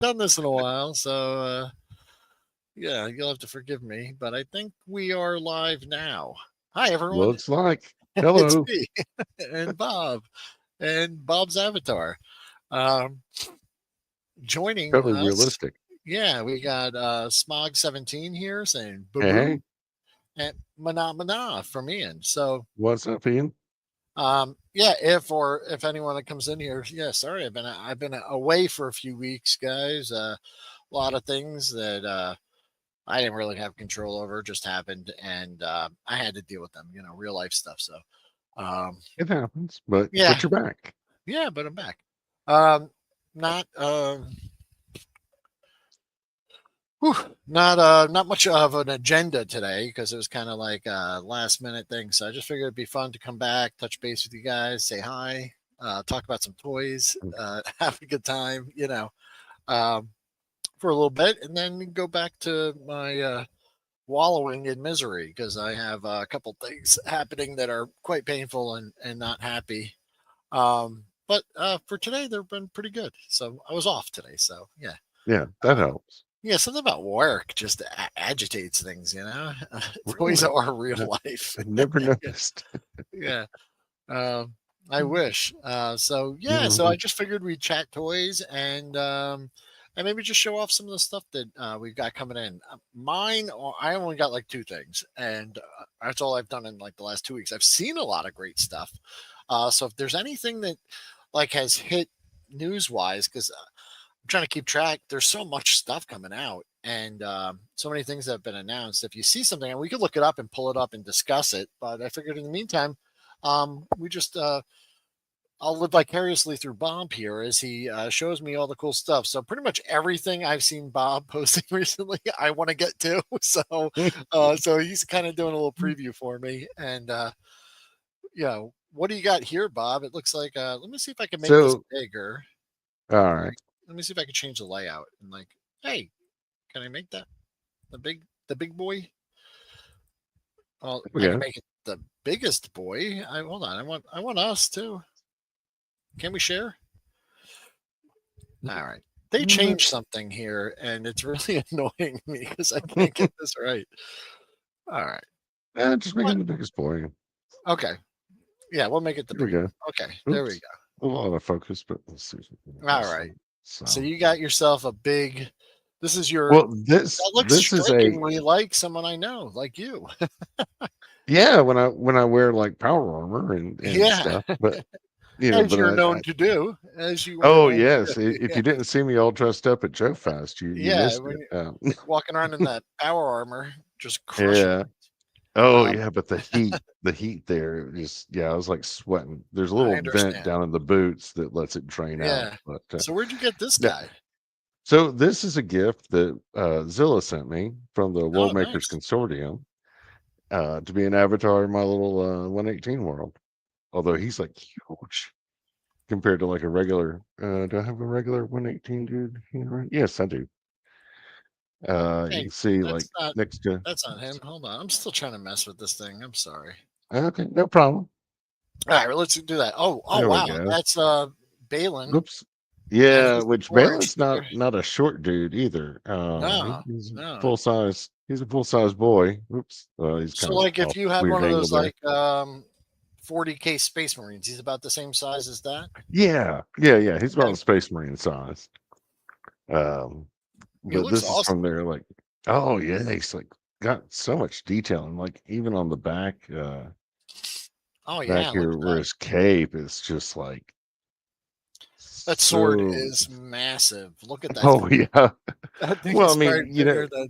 done this in a while, so yeah, you'll have to forgive me. But I think we are live now. Hi, everyone. Looks like. It's Hello. me and Bob and Bob's avatar. Um, Joining Totally us, realistic. yeah, we got Smog17 here saying boo Hey, boo hey, and mana mana from Ian. So what's up, Ian? yeah, if anyone that comes in here, yeah, sorry, I've been away for a few weeks, guys. A lot of things that I didn't really have control over just happened, and I had to deal with them, real life stuff. So um, It happens, but yeah, you're back. yeah, but I'm back. Um, not whew, not much of an agenda today because it was kind of like a last minute thing. So I just figured it'd be fun to come back, touch base with you guys, say hi, talk about some toys, have a good time, um, for a little bit, and then go back to my wallowing in misery because I have a couple things happening that are quite painful and not happy. But for today, they've been pretty good. So I was off today. So yeah. Yeah, that Uh, helps. yeah, something about work just agitates things, Toys Really? are real No, life. I never Yeah. noticed. Yeah. I wish. So yeah, so Hmm. I just figured we'd chat toys and maybe just show off some of the stuff that we've got coming in. I only got like two things, and that's all I've done in like the last 2 weeks. I've seen a lot of great stuff. So if there's anything that like has hit news wise, because I'm trying to keep track. There's so much stuff coming out, and so many things that have been announced. If you see something, and we could look it up and pull it up and discuss it. But I figured in the meantime, we just I'll live vicariously through Bob here as he shows me all the cool stuff. So pretty much everything I've seen Bob posting recently, I want to get to. So he's kind of doing a little preview for me. And what do you got here, Bob? It looks like. Let me see if I can make this So, bigger. all Like, right. let me see if I can change the layout. And like, hey, can I make that the big boy? Well, We I can go. make it the biggest boy. Hold on. I want us too. Can we share? All right. They changed something here, and it's really annoying me because I can't get this right. All right. Just make What? him the biggest boy. Okay. Yeah, we'll make it the Here we bigger go. one. Okay. There we Oops. go. A lot of focus, but let's see. All right. So So, you got yourself a big. This is your. well, this That looks this is a strikingly like someone I know, like you. yeah. When I wear like power armor and Yeah. stuff, but As but you're I known to do. As you were oh known to yes, do. if Yeah. you didn't see me all dressed up at Joe Fest, you Yeah. missed When it. you're walking around in that power armor, just crushing Yeah. it. Oh Um, yeah, but the heat there is yeah, I was like sweating. There's a I little vent understand. down in the boots that lets it drain out. Yeah. But So where'd you get this no, guy? so this is a gift that Zilla sent me from the Oh, World Makers nice. Consortium to be an avatar in my little 118 world. Although he's like huge compared to like a regular. Do I have a regular 118 dude here? Yes, I do. You Hey, can see like that's not next to. that's not him. Hold on. I'm still trying to mess with this thing. I'm sorry. Okay, no problem. All right, well, let's do that. Oh There we wow. go. That's Balin, Oops. and Yeah, he's the which orange Balin's figure. not a short dude either. No, He's no. full size. He's a full size boy. Oops. He's So kind of like if off you had weird one of angle those there. like 40K Space Marines, he's about the same size as that. Yeah, yeah, yeah. He's about Okay. the Space Marine size. Um, He but looks this is from awesome. their like. Oh yeah, he's like got so much detail and like even on the Oh back yeah, look here at where that. his cape is just like That sword so. is massive. Look at that Oh thing. yeah. That thing Well, I is probably mean, bigger than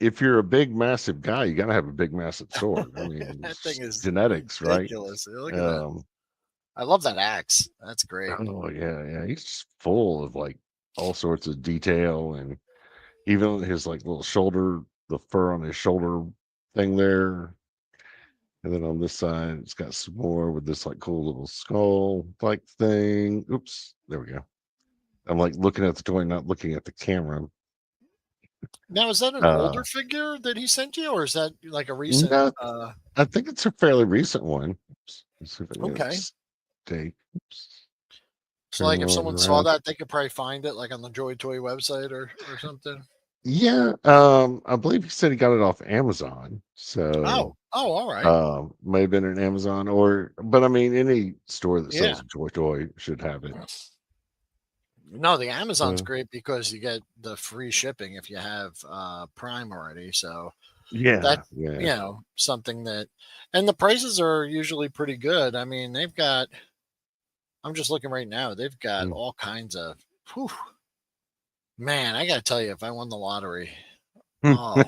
if you're a big, massive guy, you gotta have a big, massive sword. I mean, that thing it's is genetics, right? ridiculous. Look at that. Um, I love that axe. That's great. oh yeah, yeah. He's just full of like all sorts of detail, and even his like little shoulder, the fur on his shoulder thing there, and then on this side, it's got some more with this like cool little skull like thing. Oops, there we go. I'm like looking at the toy, not looking at the camera. Now, is that an older Uh, figure that he sent you, or is that like a recent? no, I think it's a fairly recent one. Let's see if I can get Okay, its date. Oops. So, turn like, if one someone saw around. that, they could probably find it, like, on the Joy Toy website or something? Yeah, I believe he said he got it off Amazon. Oh. So Oh, alright. may have been an Amazon or but I mean any store that Yeah. sells a Joy Toy should have it. No, the Amazon's So great because you get the free shipping if you have, Prime already, so yeah, that's, yeah. something that, and the prices are usually pretty good. I mean, they've got, I'm just looking right now, they've got Mm. all kinds of, whew, man, I gotta tell you, if I won the lottery, oh,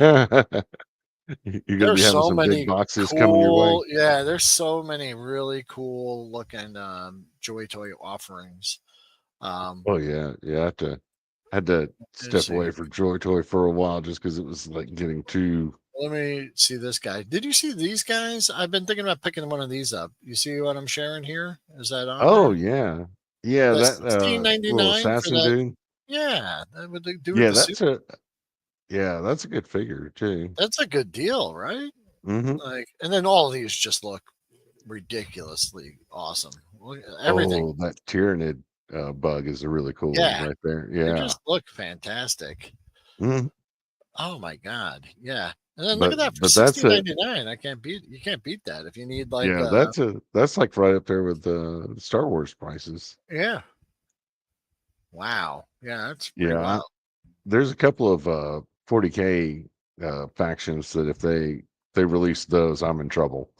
You're gonna be there's having so some big many boxes coming your way. cool, yeah, there's so many really cool looking, Joy Toy offerings. Um, Oh yeah, yeah. I had to let's step see. away for Joy Toy for a while just because it was like getting too. Let me see this guy. Did you see these guys? I've been thinking about picking one of these up. You see what I'm sharing here? Is that on Oh there? yeah, yeah. The That little 16.99 for assassin that. dude. Yeah, that would do with Yeah, the suit. that's a good figure too. That's a good deal, right? Hmm. Like, and then all of these just look ridiculously awesome. Everything. Oh, that Tyranid bug is a really cool one Yeah, right there. they Yeah. just look fantastic. Mhm. Oh my god. Yeah. And then look But at that for but that's a 16.99. I can't beat, you can't beat that if you need like yeah, that's like right up there with the Star Wars prices. yeah. Wow. Yeah, that's pretty Yeah, wild. there's a couple of 40K factions that if they release those, I'm in trouble.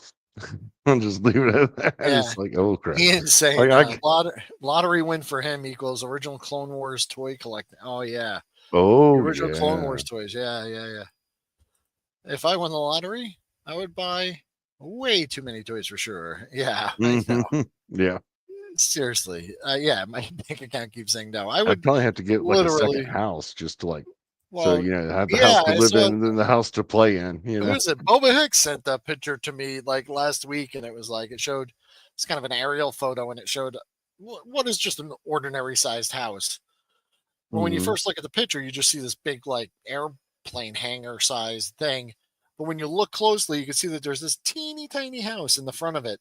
I'll just leave it at that. Yeah. It's like, oh crap. Ian's Like saying lottery win for him equals original Clone Wars toy collecting. Oh yeah. The oh original Clone yeah. Wars toys. Yeah, yeah, yeah. If I won the lottery, I would buy way too many toys for sure. Yeah, I know. Hmm. Yeah. Seriously. Yeah, my bank account keeps saying no. I I'd would probably have to get like a second literally, house just to like so well, have the house yeah, to I live saw, in and then the house to play in, who is it? Boba Hicks sent that picture to me like last week, and it was like it showed, it's kind of an aerial photo, and it showed what is just an ordinary sized house. Well, when you Hmm. first look at the picture, you just see this big like airplane hangar sized thing. But when you look closely, you can see that there's this teeny tiny house in the front of it.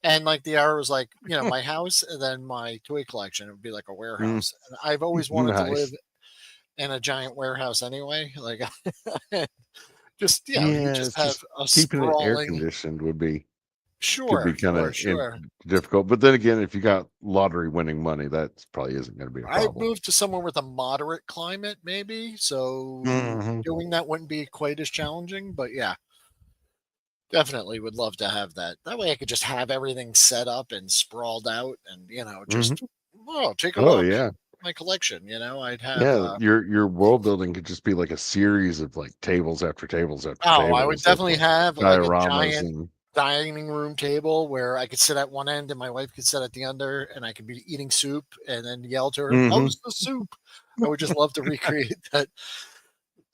And like the arrow was like, my house and then my toy collection. It would be like a Mm, warehouse. And I've always wanted to live nice. in a giant warehouse anyway. Like just, you could Yeah, just it's have just a keeping it air sprawling, conditioned would be could sure, be kind sure, of sure. difficult. But then again, if you got lottery winning money, that probably isn't going to be a I'd problem. move to somewhere with a moderate climate, maybe. So Hmm. doing that wouldn't be quite as challenging. But yeah, definitely would love to have that. That way I could just have everything set up and sprawled out and, Hmm. just, oh, take a Oh look. yeah, My collection, I'd have, yeah. Your world building could just be like a series of like tables after tables after oh, I would tables of definitely like have like a dioramas giant and. dining room table where I could sit at one end and my wife could sit at the other and I could be eating soup and then yell to her, Hmm. how's the soup? I would just love to recreate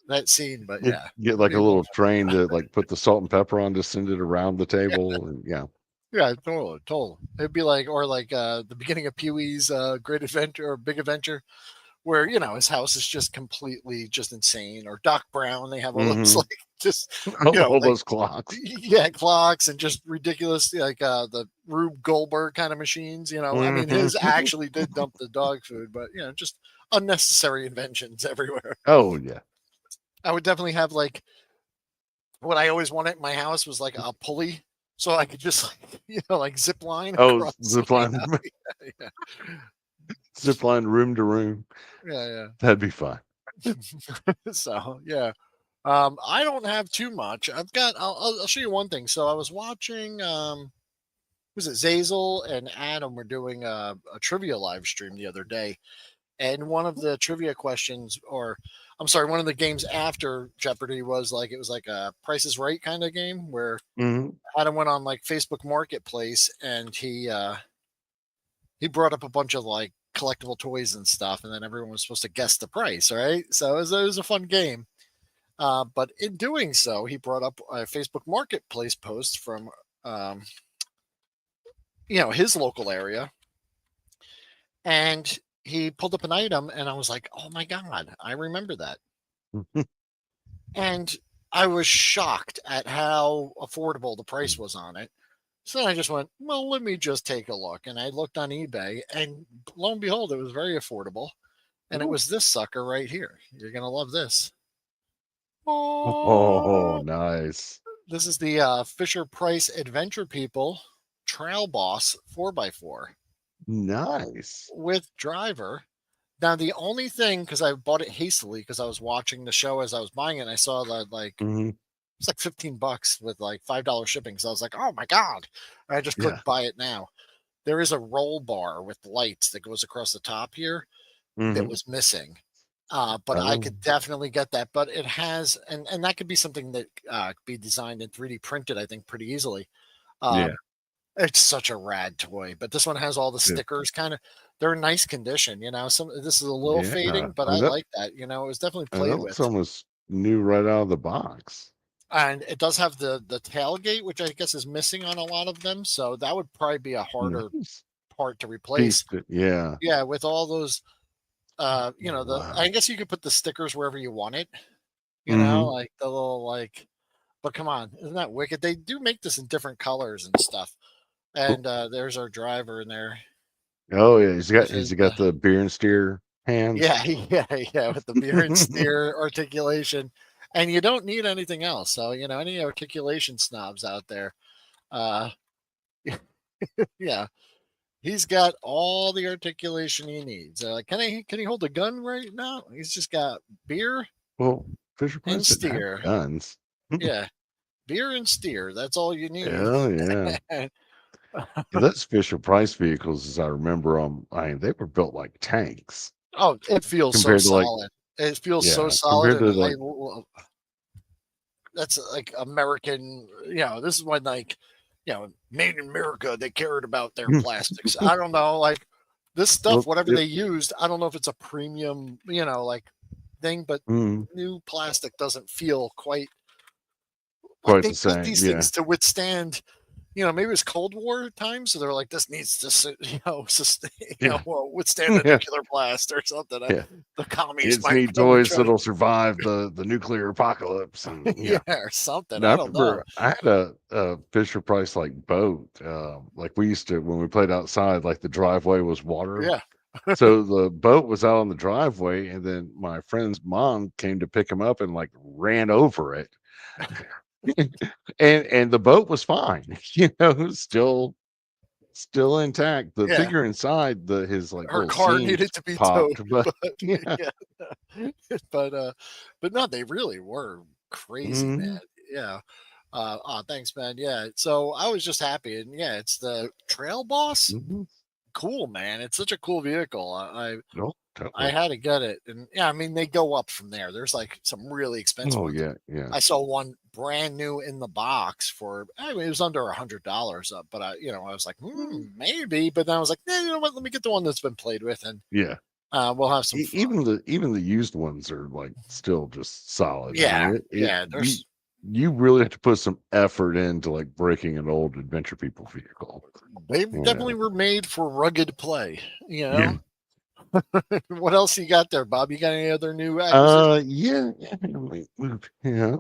that scene, but Get yeah, get it'd like be a a lot little of train to like put the salt and pepper on to send it around the fun. table and yeah. Yeah, totally, totally. It'd be like, or like the beginning of Pee Wee's Great Adventure or Big Adventure, where his house is just completely just insane. Or Doc Brown, they have all those Hmm. like just All like those clocks. yeah clocks and just ridiculous like the Rube Goldberg kind of machines. I mean Hmm. his actually did dump the dog food, but just unnecessary inventions everywhere. Oh yeah. I would definitely have like what I always wanted in my house was like a pulley, so I could just like like zip line Oh, across zip my line, house. Yeah, zip line room to room. yeah, That'd be fun. yeah. So yeah, I don't have too much. I've got. I'll show you one thing. So I was watching. Was it Zazel and Adam were doing a trivia live stream the other day, and one of the trivia questions, or I'm sorry, one of the games after Jeopardy was like it was like a Price is Right kind of game where Hmm. Adam went on like Facebook Marketplace and he brought up a bunch of like collectible toys and stuff, and then everyone was supposed to guess the price. All right, so it was a fun game. But in doing so, he brought up a Facebook Marketplace post from um, his local area, and he pulled up an item, and I was like, "Oh my god, I remember that!" And I was shocked at how affordable the price was on it. So I just went, well, let me just take a look. And I looked on eBay, and lo and behold, it was very affordable. And it Ooh. was this sucker right here. You're going to love this. Oh, Oh, nice. this is the Fisher Price Adventure People Trail Boss 4x4 Nice. with driver. Now, the only thing, because I bought it hastily because I was watching the show as I was buying it, and I saw that like Hmm. it's like $15 with like $5 shipping. So I was like, oh my God. I just Yeah. clicked buy it now. There is a roll bar with lights that goes across the top here that Hmm. was missing. But I Oh, could definitely get that. But it has, and that could be something that could be designed and 3D printed, I think, pretty easily. yeah. Um, it's such a rad toy. But this one has all the Yeah. stickers kind of, they're in nice condition. Some this is a little Yeah. fading, but I I mean, like that. It was definitely that played looks with. almost new right out of the box. And it does have the tailgate, which I guess is missing on a lot of them. So that would probably be a harder Nice. part to Piece. replace. Yeah. Yeah, with all those the I Wow. guess you could put the stickers wherever you want it, Hmm. like the little like but come on, isn't that wicked? They do make this in different colors and stuff. And there's our driver in there Oh yeah. with Has his he got the beer and steer hands? yeah, yeah, with the beer and steer articulation. And you don't need anything else. So, any articulation snobs out there, uh yeah, he's got all the articulation he needs. Can he hold a gun right now? He's just got beer Well, Fisher and Price didn't have steer. guns. Yeah, beer and steer. That's all you need. Oh yeah. Yeah, those Fisher Price vehicles, as I remember them, I mean, they were built like tanks Oh, it feels so compared to like, solid. It feels so yeah, solid, compared and to like, that's like American. This is when like, made in America. They cared about their plastics. I don't know, like this stuff, well, whatever they used. I don't know if it's a premium, like thing, but mm, new plastic doesn't feel quite like quite they the built same. these Yeah, things to withstand. Maybe it was Cold War time, so they're like, this needs to, sustain, yeah, withstand a yeah, nuclear blast or something. yeah. The commies Kids might need come and toys try to, that'll survive the nuclear apocalypse, and yeah, yeah. or something. No, I I don't know. remember I had a Fisher Price like boat. Like we used to when we played outside, like the driveway was water. Yeah, So the boat was out on the driveway, and then my friend's mom came to pick him up and like ran over it. And the boat was fine, still intact. The yeah. figure inside his like Her little car seams needed to be towed, popped, but but yeah. yeah, but no, they really were crazy, man. Mhm, Yeah. Thanks, man. Yeah. So I was just happy, and yeah, it's the Trail Boss. mhm. Cool, man. It's such a cool vehicle. Oh, I totally. had to get it. And yeah, I mean, they go up from there. There's like some really expensive Oh ones. yeah, yeah. I saw one brand new in the box for, I mean, it was under $100 up, but I was like, Mm. maybe. But then I was like, you know what? Let me get the one that's been played with, and Yeah. we'll have some fun. Even the used ones are like still just solid. I Yeah. mean, it Yeah. you really have to put some effort into like breaking an old adventure people vehicle. They Yeah. definitely were made for rugged play. You Yeah. know, what else you got there, Bob? You got any other new acquisitions? Yeah, yeah. Yeah.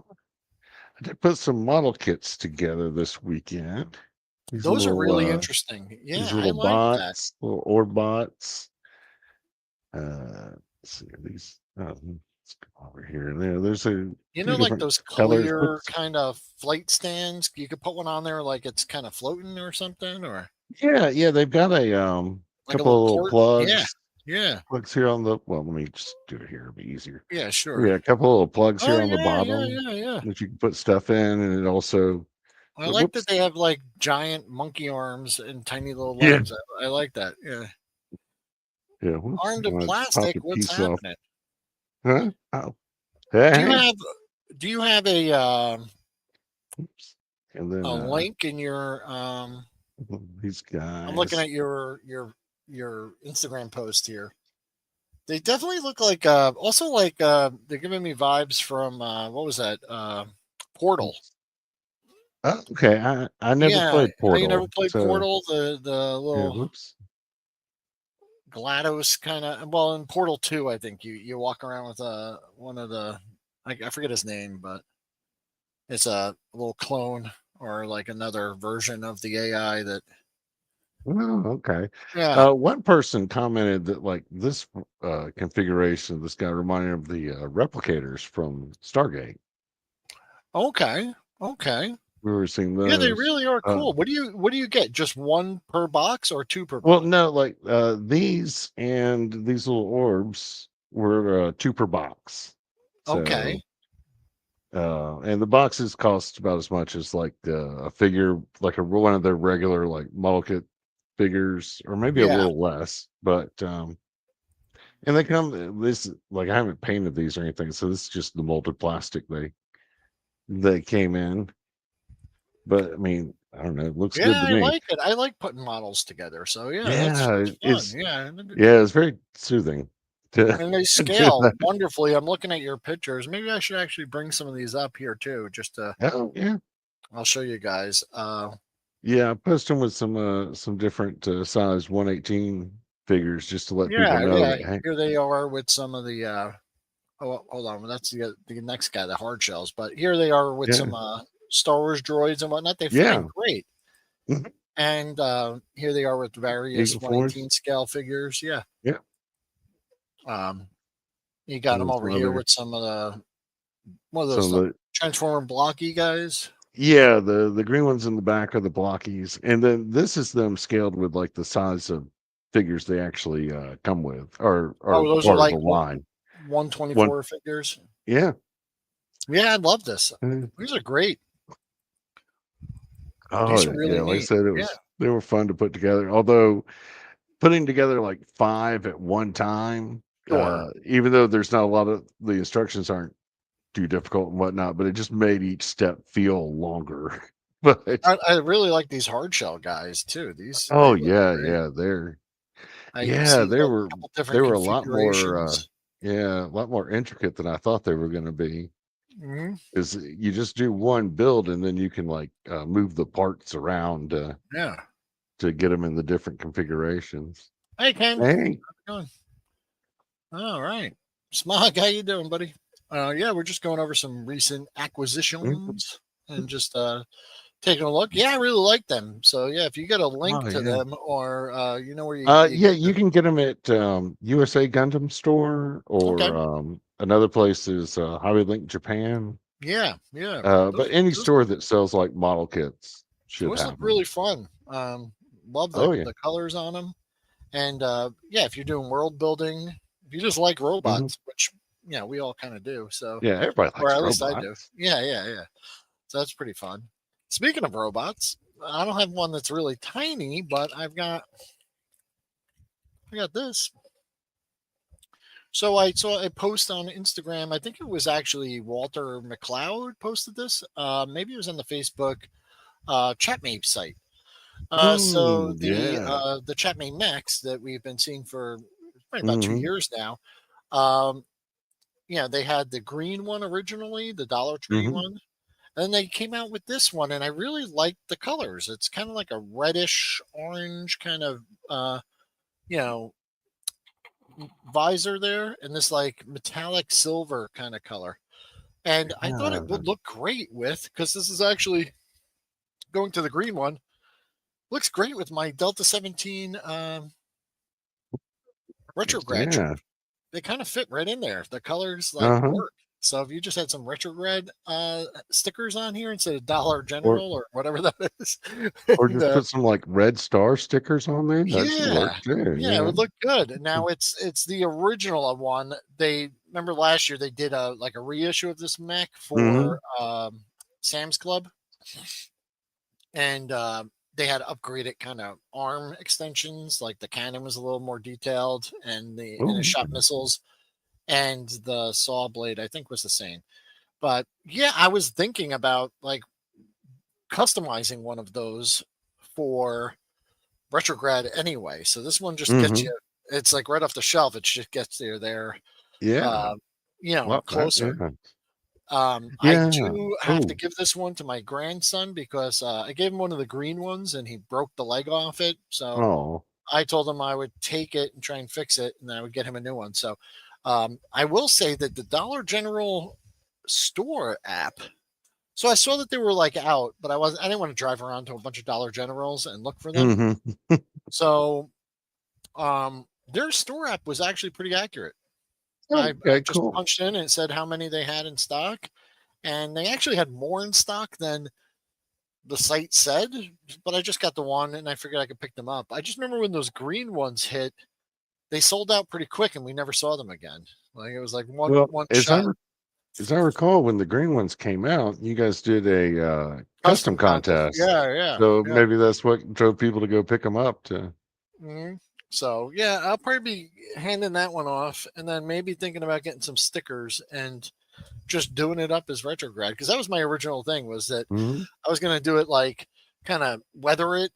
I did put some model kits together this weekend. These Those are little really interesting. these Yeah, I little like that. bots, little orb bots. Let's see, these let's go over here and there. There's a few Like different those colors. clear Oops. kind of flight stands. You could put one on there like it's kind of floating or something, or Yeah, yeah, they've got a like a couple little of little port. Yeah, yeah, plugs here on the well, let me just do it here, it'll be easier. yeah, sure. Yeah, a couple of little plugs Oh here on the yeah, yeah, bottom yeah, yeah. that you can put stuff in, and it also I like that whoops. they have like giant monkey arms and tiny little Yeah, legs. I like that. Yeah, yeah, whoops. armed in I just popped plastic. a What's piece off. happening? Huh? Oh. Do you Hey. have Do you have Oops. And then a link in your these I'm looking guys. at your Instagram post here. They definitely look like also like they're giving me vibes from what was that? Portal. Oops. Oh, okay. I never Yeah, played you never Portal. played So Portal, the yeah, little whoops. GLaDOS kind of. Well, in Portal 2, I think you walk around with one of the I forget his name, but it's a little clone. or like another version of the AI that. Oh, okay. Yeah. One person commented that like this configuration, this guy reminded him of the replicators from Stargate. Okay. Okay. We were seeing Yeah, they those. really are cool. What do you get? Just one per box or two per Well, box? no, like these and these little orbs were two per box. Okay. So, and the boxes cost about as much as like a figure, like one of their regular like model kit figures, or maybe a Yeah. little less. But and they come this like I haven't painted these or anything, so this is just the molded plastic they came in. But I mean, I don't know, it looks Yeah, good to I me. like it. I like putting models together. So yeah, that's Yeah, fun. Yeah. it's very soothing to And they do scale that. wonderfully. I'm looking at your pictures. Maybe I should actually bring some of these up here too. Just to, Oh yeah. I'll show you guys. Yeah, I post them with some different size 118 figures just to let people Yeah, know yeah. that hey, Here they are with some of the. Oh, hold on. That's the next guy, the hard shells. But here they are with yeah, some Star Wars droids and whatnot. They fit in yeah, great. mhm, And here they are with various Eagle Force, 118 scale figures. Yeah. yeah, Um, you got them and over some here other with some of the what are those some of the Transformer blocky guys. yeah, the green ones in the back are the blockies, and then this is them scaled with like the size of figures they actually come with, or Oh, are those are part of the like line. One, 124 figures. yeah, Yeah, I love this. These are great. These oh are yeah, really like I neat. said, Yeah, they were fun to put together. Although putting together like 5 at one time, sure. even though there's not a lot of the instructions aren't too difficult and whatnot, but it just made each step feel longer. But I really like these hard shell guys too. These oh they look yeah, great. yeah, I see they like were a couple different they were a lot more configurations. yeah, a lot more intricate than I thought they were going to be. Hmm. Is you just do one build and then you can like move the parts around Yeah. to get them in the different configurations. Hey Ken, how's Hey, it going? All right, Smog, how you doing, buddy? Yeah, we're just going over some recent mhm. acquisitions and just taking a look. Yeah, I really like them. So yeah, if you get a link Oh to yeah. them or you know where you Yeah, get you them. can get them at USA Gundam Store, Okay. or another place is Highway Link Japan. Yeah, yeah. But any Those store that sells like model kits should those look have them. really fun. Love Oh yeah. the colors on them. And yeah, if you're doing world building, if you just like Hmm. robots, which we all kind of do. So, Yeah, everybody or likes at least I do. robots. Yeah, yeah, yeah. So that's pretty fun. Speaking of robots, I don't have one that's really tiny, but I got this. So I saw a post on Instagram. I think it was actually Walter McLeod posted this. Maybe it was on the Facebook Chatmate site. So Yeah. the Chatmate Max that we've been seeing for probably about two Hmm. years now. Um, they had the green one originally, the Dollar Tree Hmm. one. And then they came out with this one, and I really like the colors. It's kind of like a reddish orange kind of, uh, you know, visor there, and this like metallic silver kind of color. And I thought it Yeah. would look great with, because this is actually going to the green one. Looks great with my Delta 17 retrograd Yeah. troop. They kind of fit right in there. The colors like Uh-huh. work. So if you just had some retrograd stickers on here instead of Dollar Or General or whatever that is, or and just put some like red star stickers on there. That should work yeah, too. yeah, it Yeah. would look good. Now it's the original one. They remember last year they did a like a reissue of this mech for Hmm. Sam's Club, and they had upgraded kind of arm extensions. Like the cannon was a little more detailed, and Oh, it shot missiles, and the saw blade I think was the same. But yeah, I was thinking about like customizing one of those for retrograd anyway. So this one just gets hmm you. It's like right off the shelf. It just gets you there, yeah. uh, Love that. closer. Yeah. I Yeah. do have to Oh. give this one to my grandson because I gave him one of the green ones and he broke the leg off it. So Oh. I told him I would take it and try and fix it, and then I would get him a new one. So I will say that the Dollar General store app So I saw that they were like out, but I didn't want to drive around to a bunch of Dollar Generals and look for them. Hmm. So their store app was actually pretty accurate. I Okay, just cool. punched in and it said how many they had in stock, and they actually had more in stock than the site said. But I just got the one, and I figured I could pick them up. I just remember when those green ones hit, they sold out pretty quick, and we never saw them again. Like it was like Well, one shot. as I recall, when the green ones came out, you guys did a custom Custom contest. contest. Yeah, yeah, So yeah. maybe that's what drove people to go pick them up. To So yeah, I'll probably be handing that one off, and then maybe thinking about getting some stickers and just doing it up as retrograd, because that was my original thing, was that Mhm. I was going to do it like kind of weather it,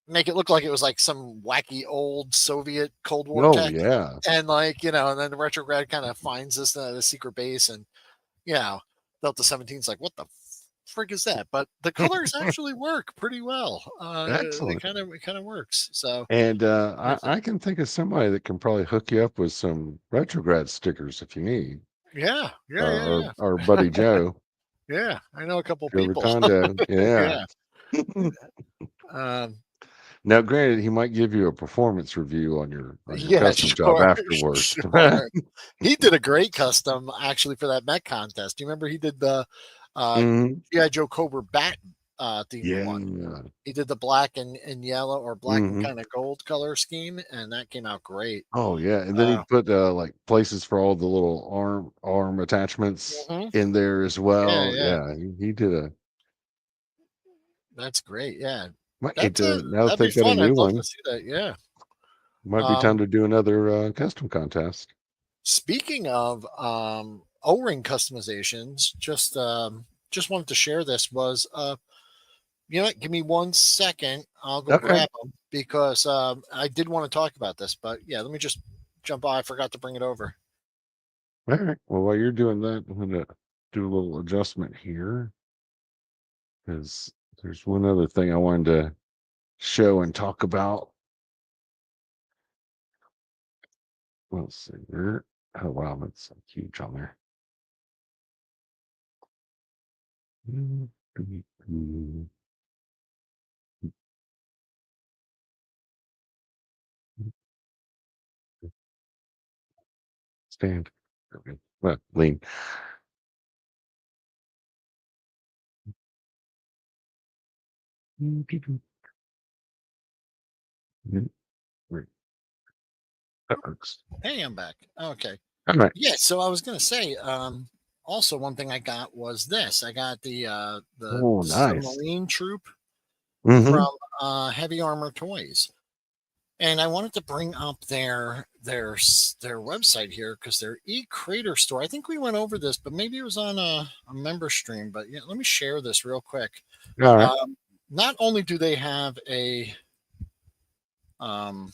make it look like it was like some wacky old Soviet Cold War Oh tech, yeah. and like and then the retrograd kind of finds this the secret base, and you know Delta 17's like, what the frig is that? But the colors actually work pretty well. Excellent. It kind of works. So And there's that. I can think of somebody that can probably hook you up with some retrograd stickers if you need. Yeah, yeah, yeah, yeah, Our buddy Joe, yeah. I know a couple Joe people. Rotondo. Yeah. Yeah. Um, Now, granted, he might give you a performance review on your yeah, custom job sure, afterwards. sure. He did a great custom actually for that Met contest. Do you remember he did the uh, Mhm. GI Joe Cobra Bat themed one? Yeah. He did the black and yellow, or black and Mhm. kind of gold color scheme, and that came out great. Oh, yeah, and then he Uh, put, like, places for all the little arm attachments mhm. in there as Yeah, well. yeah, Yeah, he did a that's great. Yeah, might need to now that that'd be they've got a fun. I'd new love to one, see that. Yeah. might be time Um, to do another, custom contest. Speaking of O-ring customizations, just wanted to share this. Was You know what? Give me 1 second. I'll go Okay. grab them, because I did want to talk about this. But yeah, let me just jump by. I forgot to bring it over. Alright. Well, while you're doing that, I'm gonna do a little adjustment here because there's one other thing I wanted to show and talk about. Let's see here. Oh wow, that's huge on there. Mm, mm, mm, Stand. Okay. Well, lean. Mm, right, that works. Hey, I'm back. Okay. All right. Yeah. So I was gonna say. Also, one thing I got was this. I got the Oh, nice. submarine troop Mm-hmm. from Heavy Armor Toys. And I wanted to bring up their website here, because their e-creator store. I think we went over this, but maybe it was on a member stream. But yeah, let me share this real quick. All right. Um, Not only do they have a um,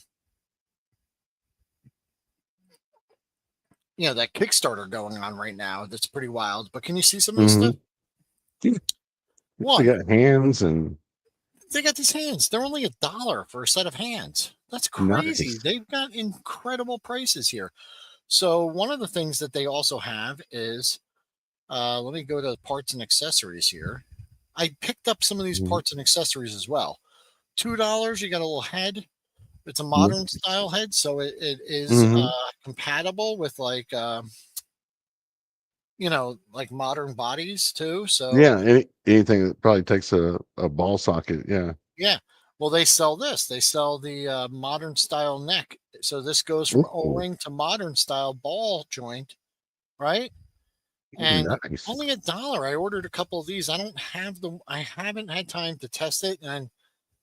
that Kickstarter going on right now, that's pretty wild. But can you see some of this stuff? Mm-hmm. They One, got hands and they got these hands. They're only $1 for a set of hands. That's crazy. nice. They've got incredible prices here. So one of the things that they also have is, let me go to parts and accessories here. I picked up some of these Mhm. parts and accessories as well. $2, you got a little head. It's a modern Nice. style head, so it is Mhm. compatible with like like modern bodies too. Yeah, So anything that probably takes a ball socket, yeah. yeah, well, they sell this. They sell the modern style neck. So this goes from Ooh, O-ring to modern style ball joint, right? And nice. only $1. I ordered a couple of these. I haven't had time to test it, and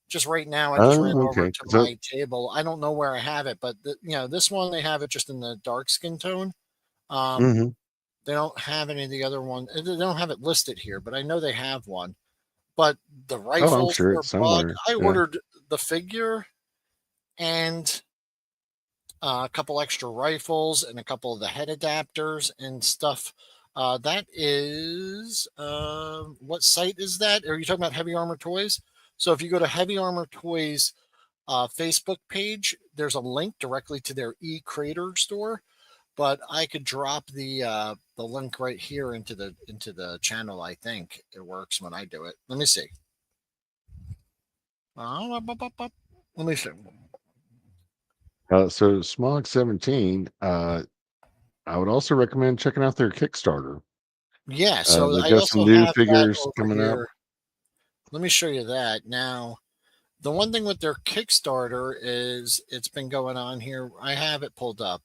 just right now I just ran Oh, over okay. to So my table. I don't know where I have it, but this one, they have it just in the dark skin tone. Um, mhm. they don't have any of the other one. They don't have it listed here, but I know they have one. But the Oh, I'm rifles sure for it's Buck, somewhere, I yeah. ordered the figure and a couple extra rifles and a couple of the head adapters and stuff. That is what site is that? Are you talking about Heavy Armor Toys? So if you go to Heavy Armor Toys Facebook page, there's a link directly to their e-creator store. but I could drop the link right here into the channel. I think it works when I do it. Let me see. Let me see. So Smog 17, I would also recommend checking out their Kickstarter. Yeah, so They've I got some also new have that figures over coming out. here. Let me show you that. Now, the one thing with their Kickstarter is it's been going on here. I have it pulled up.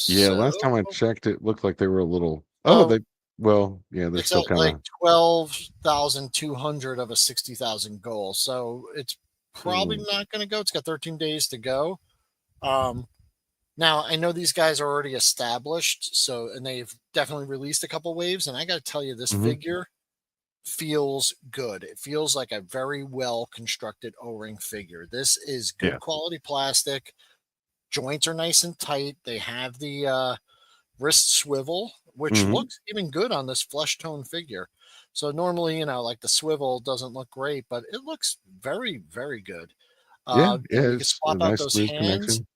Yeah, So last time I checked, it looked like they were a little. Oh, well, they. Well, yeah, they're it's still at kind like of. 12,200 of a 60,000 goal. So it's probably Mm, not going to go. It's got 13 days to go. Um, Now I know these guys are already established, so and they've definitely released a couple waves. And I got to tell you, this hmm figure feels good. It feels like a very well constructed O-ring figure. This is Yeah. good quality plastic. Joints are nice and tight. They have the wrist swivel, which hmm looks even good on this flesh tone figure. So normally, like the swivel doesn't look great, but it looks very, very good. Yeah. Yeah. You can It's a swap out nice those smooth hands. connection.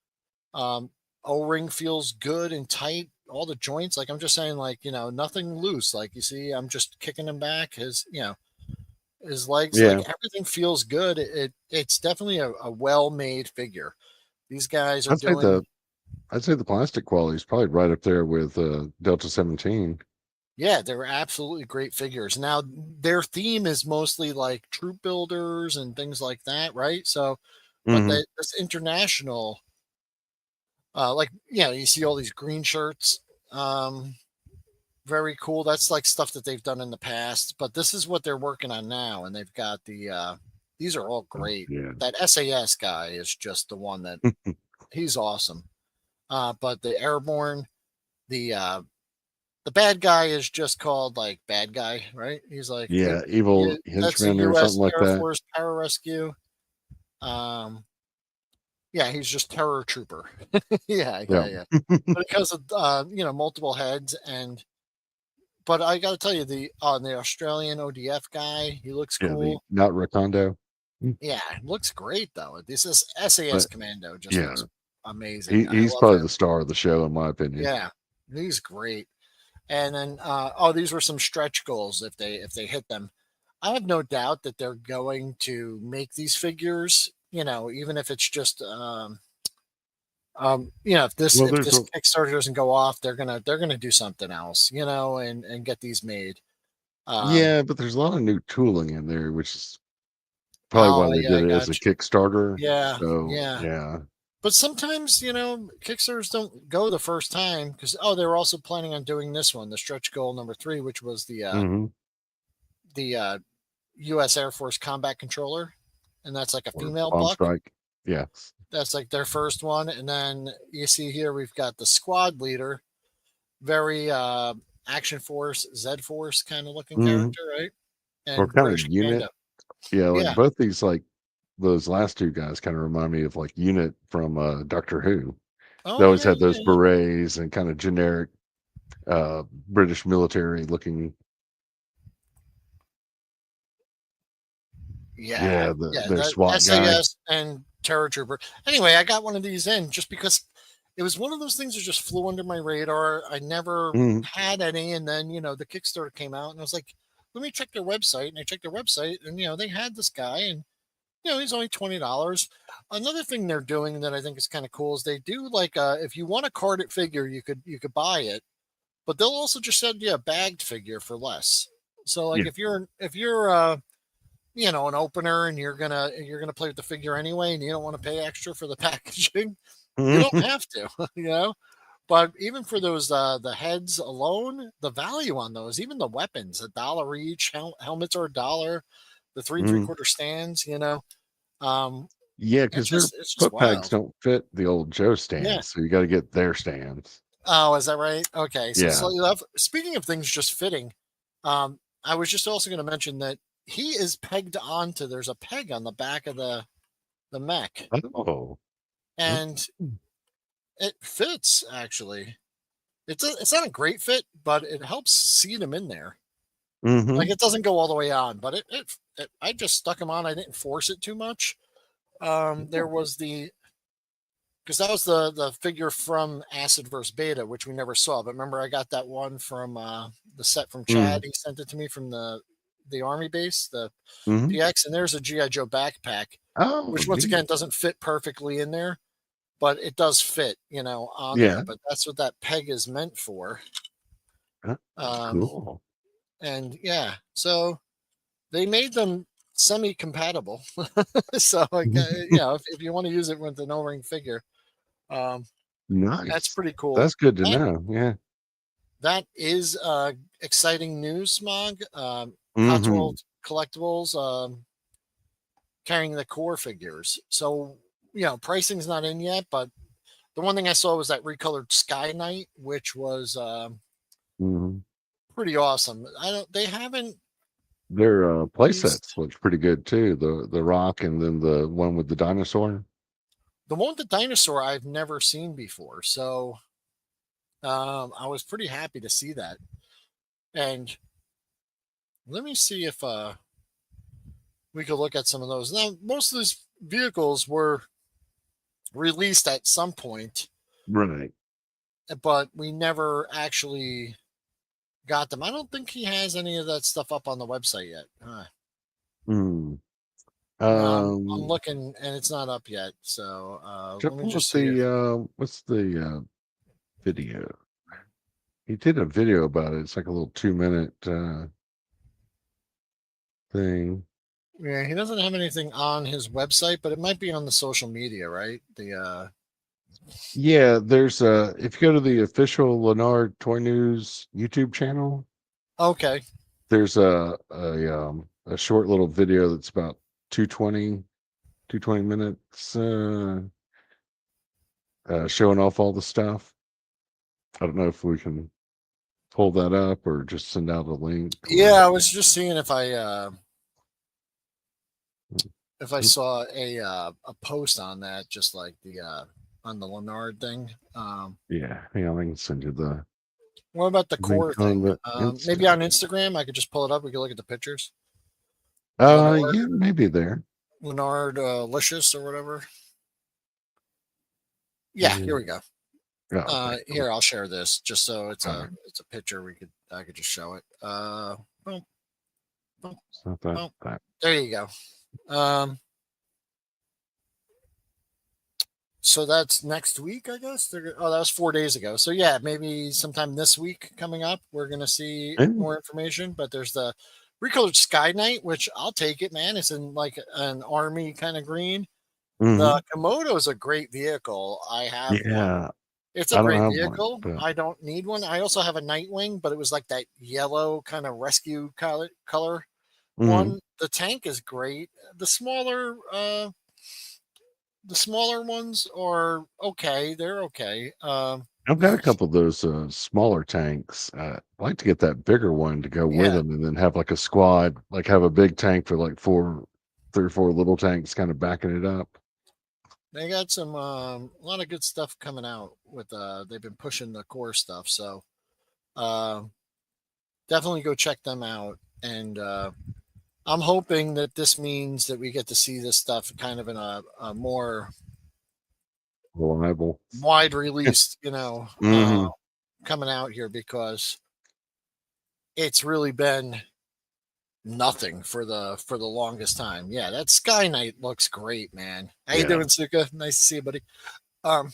O-ring feels good and tight. All the joints, like I'm just saying, like nothing loose. Like you see, I'm just kicking him back. His legs, like Yeah. everything feels good. It's definitely a well made figure. These guys are I'd say doing, the I'd say the plastic quality is probably right up there with Delta 17. yeah, they're absolutely great figures. Now their theme is mostly like troop builders and things like that, right? So, but hmm this international, like you see all these green shirts. Um, Very cool. That's like stuff that they've done in the past, but this is what they're working on now, and they've got these are all Oh, great. yeah. That SAS guy is just the one that he's awesome. But the airborne, the uh the bad guy is just called like bad guy, right? He's like Yeah. Evil that's the henchman or US something like Air that. Force Pararescue. Um yeah, he's just terror trooper. Yeah, Yeah. yeah. But because of multiple heads, and but I got to tell you, the Australian ODF guy, he looks Yeah. The cool. not Recondo. Yeah, looks great though. This is SAS But Commando just yeah, looks amazing. I he's love probably the him. star of the show, in my opinion. Yeah, he's great. And then these were some stretch goals if they hit them. I have no doubt that they're going to make these figures. Even if it's just if this Well, if there's this a Kickstarter doesn't go off, they're gonna do something else. And get these made. Um, Yeah, but there's a lot of new tooling in there, which is probably why oh they yeah, did I it as a got you. Kickstarter. Yeah, So yeah. yeah. But sometimes, Kickstarters don't go the first time because they were also planning on doing this one, the stretch goal number 3, which was hmm the U.S. Air Force combat controller, and that's like a Or female bomb buck. strike. Yeah. That's like their first one, and then you see here we've got the squad leader, very action force, Z Force kind of looking hmm character, right? Or And kind of British unit. Commando. Yeah, like Yeah. both these like those last two guys kind of remind me of like Unit from Doctor Who. They Oh always yeah, had yeah, those yeah. berets and kind of generic British military looking. Yeah, Yeah, yeah, their that SWAT guy. SAS and Terror Trooper. Anyway, I got one of these in just because it was one of those things that just flew under my radar. I never Mhm. had any, and then the Kickstarter came out, and I was like, let me check their website, and I checked their website, and they had this guy, and he's only $20. Another thing they're doing that I think is kind of cool is they do like if you want a carded figure, you could buy it, but they'll also just send you a bagged figure for less. So like Yeah. if you're an opener and you're gonna play with the figure anyway and you don't want to pay extra for the packaging, you don't Mhm. have to. But even for those the heads alone, the value on those, even the weapons, $1 each. Helmets are $1. The three three Mhm. quarter stands, um Yeah, because it's their just foot pegs wild. don't fit the old Joe Yeah. stands, so you got to get their stands. Oh, is that right? Okay, so Yeah. slightly left. Speaking of things just fitting, I was just also going to mention that he is pegged onto. There's a peg on the back of the mech, Oh. and it fits actually. It's not a great fit, but it helps seat him in there. Like Mm-hmm. it doesn't go all the way on, but I just stuck him on. I didn't force it too much. There was the because that was the figure from Acid versus Beta, which we never saw. But remember, I got that one from the set from Mm. Chad. He sent it to me from the army base, the Hmm. PX, and there's a GI Joe backpack, Oh, which once neat. again doesn't fit perfectly in there, but it does fit, on there. Yeah. But that's what that peg is meant for. Uh, Um, Cool. and yeah, so they made them semi-compatible. So like, if you want to use it with an O-ring figure, um, that's Nice. pretty cool. That's good to That know. Yeah. that is exciting news, Smog. Hot Hmm. 12 Collectibles carrying the core figures. So pricing's not in yet, but the one thing I saw was that recolored Sky Knight, which was Hmm. pretty awesome. I don't. They haven't Their play sets released looks pretty good too. The rock and then the one with the dinosaur. the one with the dinosaur. I've never seen before, so I was pretty happy to see that. And let me see if we could look at some of those. Now, most of these vehicles were released at some point, Right. but we never actually got them. I don't think he has any of that stuff up on the website yet. Mm. No, I'm Um, looking and it's not up yet. So Check let me out just see if what's the video? He did a video about it. It's like a little 2 minute thing. yeah, he doesn't have anything on his website, but it might be on the social media, right? The Yeah, there's if you go to the official Leonard Toy News YouTube channel, okay, there's a short little video that's about 220 220 minutes showing off all the stuff. I don't know if we can pull that up or just send out a link yeah, or I was just seeing if I saw a post on that, just like the on the Leonard thing. yeah, hang on, I can send you the What about the link core on thing? the Maybe Insta. on Instagram, I could just pull it up. We could look at the pictures. Yeah, Lenore, maybe there. Leonard Licious or whatever. Yeah, here Mm, we go. yeah, okay, cool. Here I'll share this just so All right. it's a picture. I could just show it. Boom, boom, It's not that boom. that. There you go. Um, so that's next week, I guess. Oh, that was 4 days ago. So yeah, maybe sometime this week coming up, we're gonna see more information. But there's the recolored Sky Knight, which I'll take it, man. It's in like an army kind of green. Mm-hmm. The Komodo is a great vehicle. I have one. Yeah, It's a I don't great have one, vehicle. but I don't need one. I also have a Nightwing, but it was like that yellow kind of rescue color mhm. one. The tank is great. The smaller ones are okay. They're okay. I've got a couple of those smaller tanks. I'd like to get that bigger one to go with Yeah, them, and then have like a squad, like have a big tank for like 3 or 4 little tanks, kind of backing it up. they got some a lot of good stuff coming out with. They've been pushing the core stuff, so uh, definitely go check them out. And I'm hoping that this means that we get to see this stuff kind of in a more Reliable. wide release, Hmm. coming out here because it's really been nothing for the longest time. Yeah, that Sky Knight looks great, man. How you Yeah. doing, Suka? Nice to see you, buddy. Um,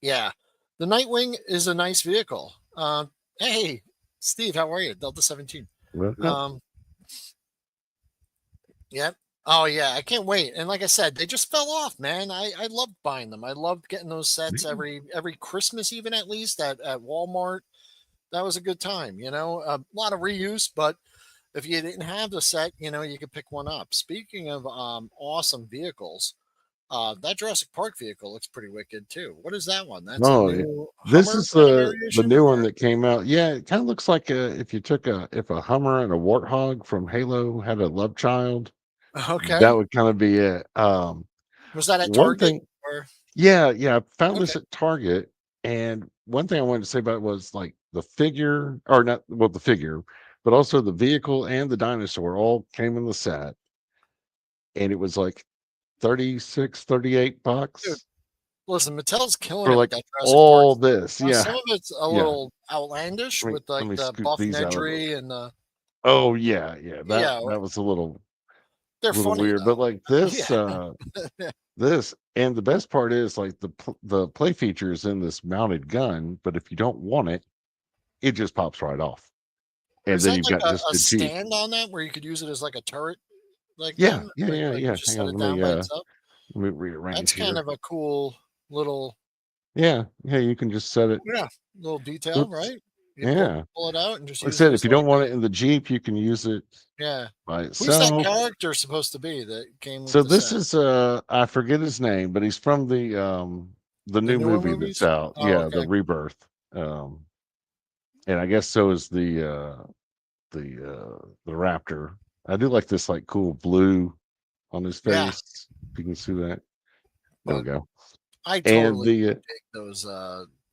yeah, the Nightwing is a nice vehicle. Hey, Steve, how are you? Delta 17. Welcome. Um, Yep. Oh yeah, I can't wait. And like I said, they just fell off, man. I loved buying them. I loved getting those sets every Christmas, even at least at Walmart. That was a good time. A lot of reuse, but if you didn't have the set, you could pick one up. Speaking of awesome vehicles, that Jurassic Park vehicle looks pretty wicked too. What is that one? That's a Oh, yeah. new This Hummer is kind of the variation, new one or that came out. Yeah, it kind of looks like if you took if a Hummer and a Warthog from Halo had a love child, that okay? would kind of be it. Was that at One Target thing, or yeah, yeah, I found okay? this at Target, and one thing I wanted to say about it was like the figure, or not, well, the figure, but also the vehicle and the dinosaur all came in the set, and it was like $36, $38 Listen, Mattel's killing for it with like that Jurassic Park all stuff. this. Now, some Yeah. of it's a Yeah. little outlandish with Let like me the scoot buff these out of the. Nedry and Oh yeah, yeah. That yeah, that was a they're little funny weird, but though. like Yeah, this, and the best part is like the play feature is in this mounted gun, but if you don't want it, it just pops right off, and is then that you've like got just a the Jeep. stand on that where you could use it as like a turret like Yeah, gun? yeah, yeah, Like you yeah. just Hang set on, it down by itself? let me rearrange That's kind here. of a cool little Yeah, yeah, you can just set it. yeah, little detail, Oops. right? You Yeah. pull it out and just Like I use it said, if as you like don't want a it in the Jeep, you can use it yeah. by Who's that itself. character supposed to be that came with So the this set? is I forget his name, but he's from the The new newer movie that's movies? out. Oh, Yeah, the okay. Rebirth. And I guess so is the Raptor. I do like this like cool blue on his Yeah, face. If you can see that. There we but go. I And totally the dig those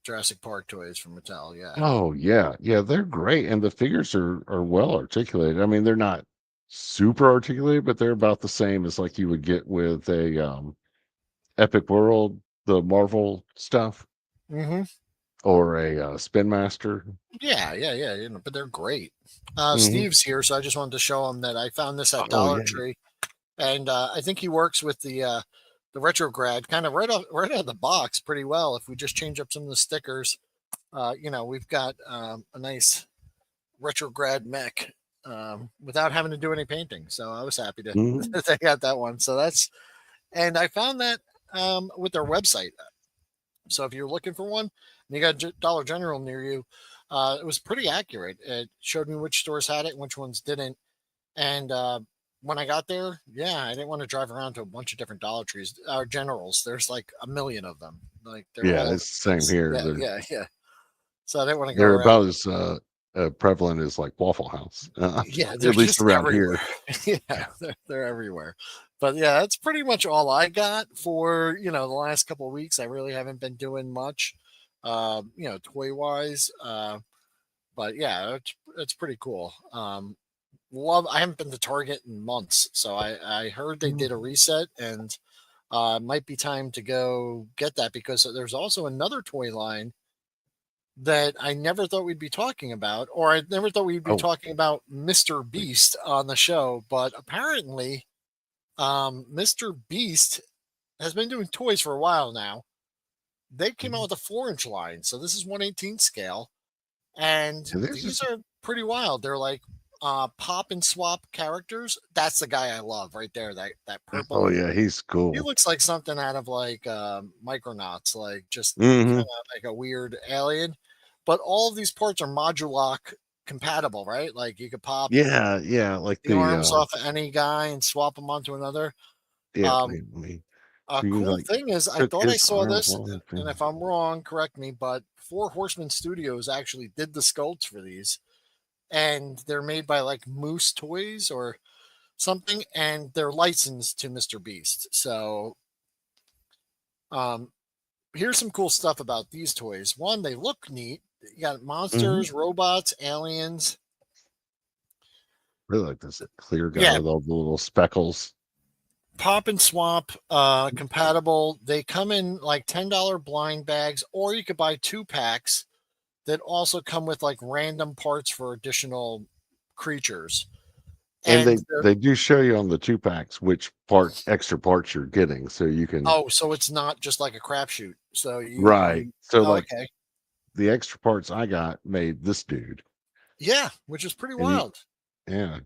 Jurassic Park toys from Mattel. Yeah. oh yeah, yeah, they're great. And the figures are well articulated. I mean, they're not super articulated, but they're about the same as like you would get with a Epic World, the Marvel stuff, Hmm. or a Spin Master. Yeah. But they're great. Hmm. Steve's here, so I just wanted to show him that I found this at Oh Dollar yeah. Tree, and I think he works with the retrograd kind of right out of the box pretty well. If we just change up some of the stickers, we've got a nice retrograd mech without having to do any painting. So I was happy to Mhm. that I got that one. So that's and I found that with their website. So if you're looking for one and you got Dollar General near you, it was pretty accurate. It showed me which stores had it and which ones didn't. And when I got there, yeah, I didn't want to drive around to a bunch of different Dollar Trees or Generals. There's like a million of them. Like they're all Yeah, over it's the the same place. here. Yeah. So I didn't want to go They're around. about as prevalent as like Waffle House, Yeah, they're at least just around everywhere. here. Yeah, they're everywhere. But yeah, that's pretty much all I got for the last couple of weeks. I really haven't been doing much, toy wise. But yeah, it's pretty cool. Love. I haven't been to Target in months, so I heard they Mm. did a reset, and might be time to go get that because there's also another toy line that I never thought we'd be talking about, or I never thought we'd be Oh, talking about Mr. wait. Beast on the show. But apparently, Mr. Beast has been doing toys for a while now. They came out Mhm. with a 4-inch line, so this is 1/18 scale, and And there's these just are pretty wild. They're like pop and swap characters. That's the guy I love right there. That oh purple. yeah, he's He cool. looks like something out of like Micronauts, like just kind Hmm. of like a weird alien. But all of these parts are modulock compatible, right? Like you could pop Yeah, yeah, like the the arms off of any guy and swap them onto another. yeah, Um, let me a so you cool like thing is, I took thought I his saw arms this, off and and if I'm wrong, correct me. But Four Horsemen Studios actually did the sculpts for these, and they're made by like Moose Toys or something, and they're licensed to Mr. Beast. So um, here's some cool stuff about these toys. One, they look neat. You got mhm. monsters, robots, aliens. Really like this clear guy Yeah, with all the little speckles. pop and swap compatible. They come in like $10 blind bags, or you could buy 2 packs that also come with like random parts for additional creatures. And And they do show you on the 2 packs which extra parts you're getting, so you can oh, so it's not just like a crapshoot. So right. you So, oh, like, okay. the extra parts I got made this dude, Yeah, which is pretty and he wild. yeah,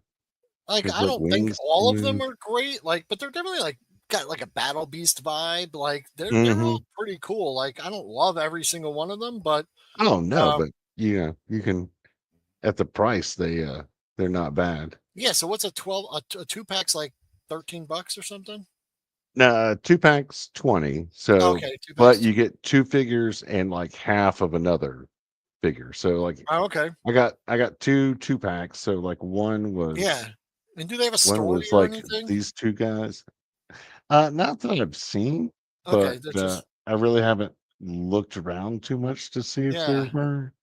Like his, I like, don't think wings all of them move. are great, like, but they're definitely like got like a battle beast vibe. Like they're all Mhm. pretty cool. Like I don't love every single one of them, but Oh, no, um but, you can at the price, they're not bad. yeah, so what's a 12 a 2 packs like $13 or something? Now, 2 packs, 20, so Okay, 2 packs. but you get 2 figures and, like, half of another figure, so, like, Oh, okay. I got 2 packs, so, like, Yeah. And do they have a one story was, or like, anything? these 2 guys. Not that I've seen, Okay, but, they're just I really haven't looked around too much to see if there yeah, were.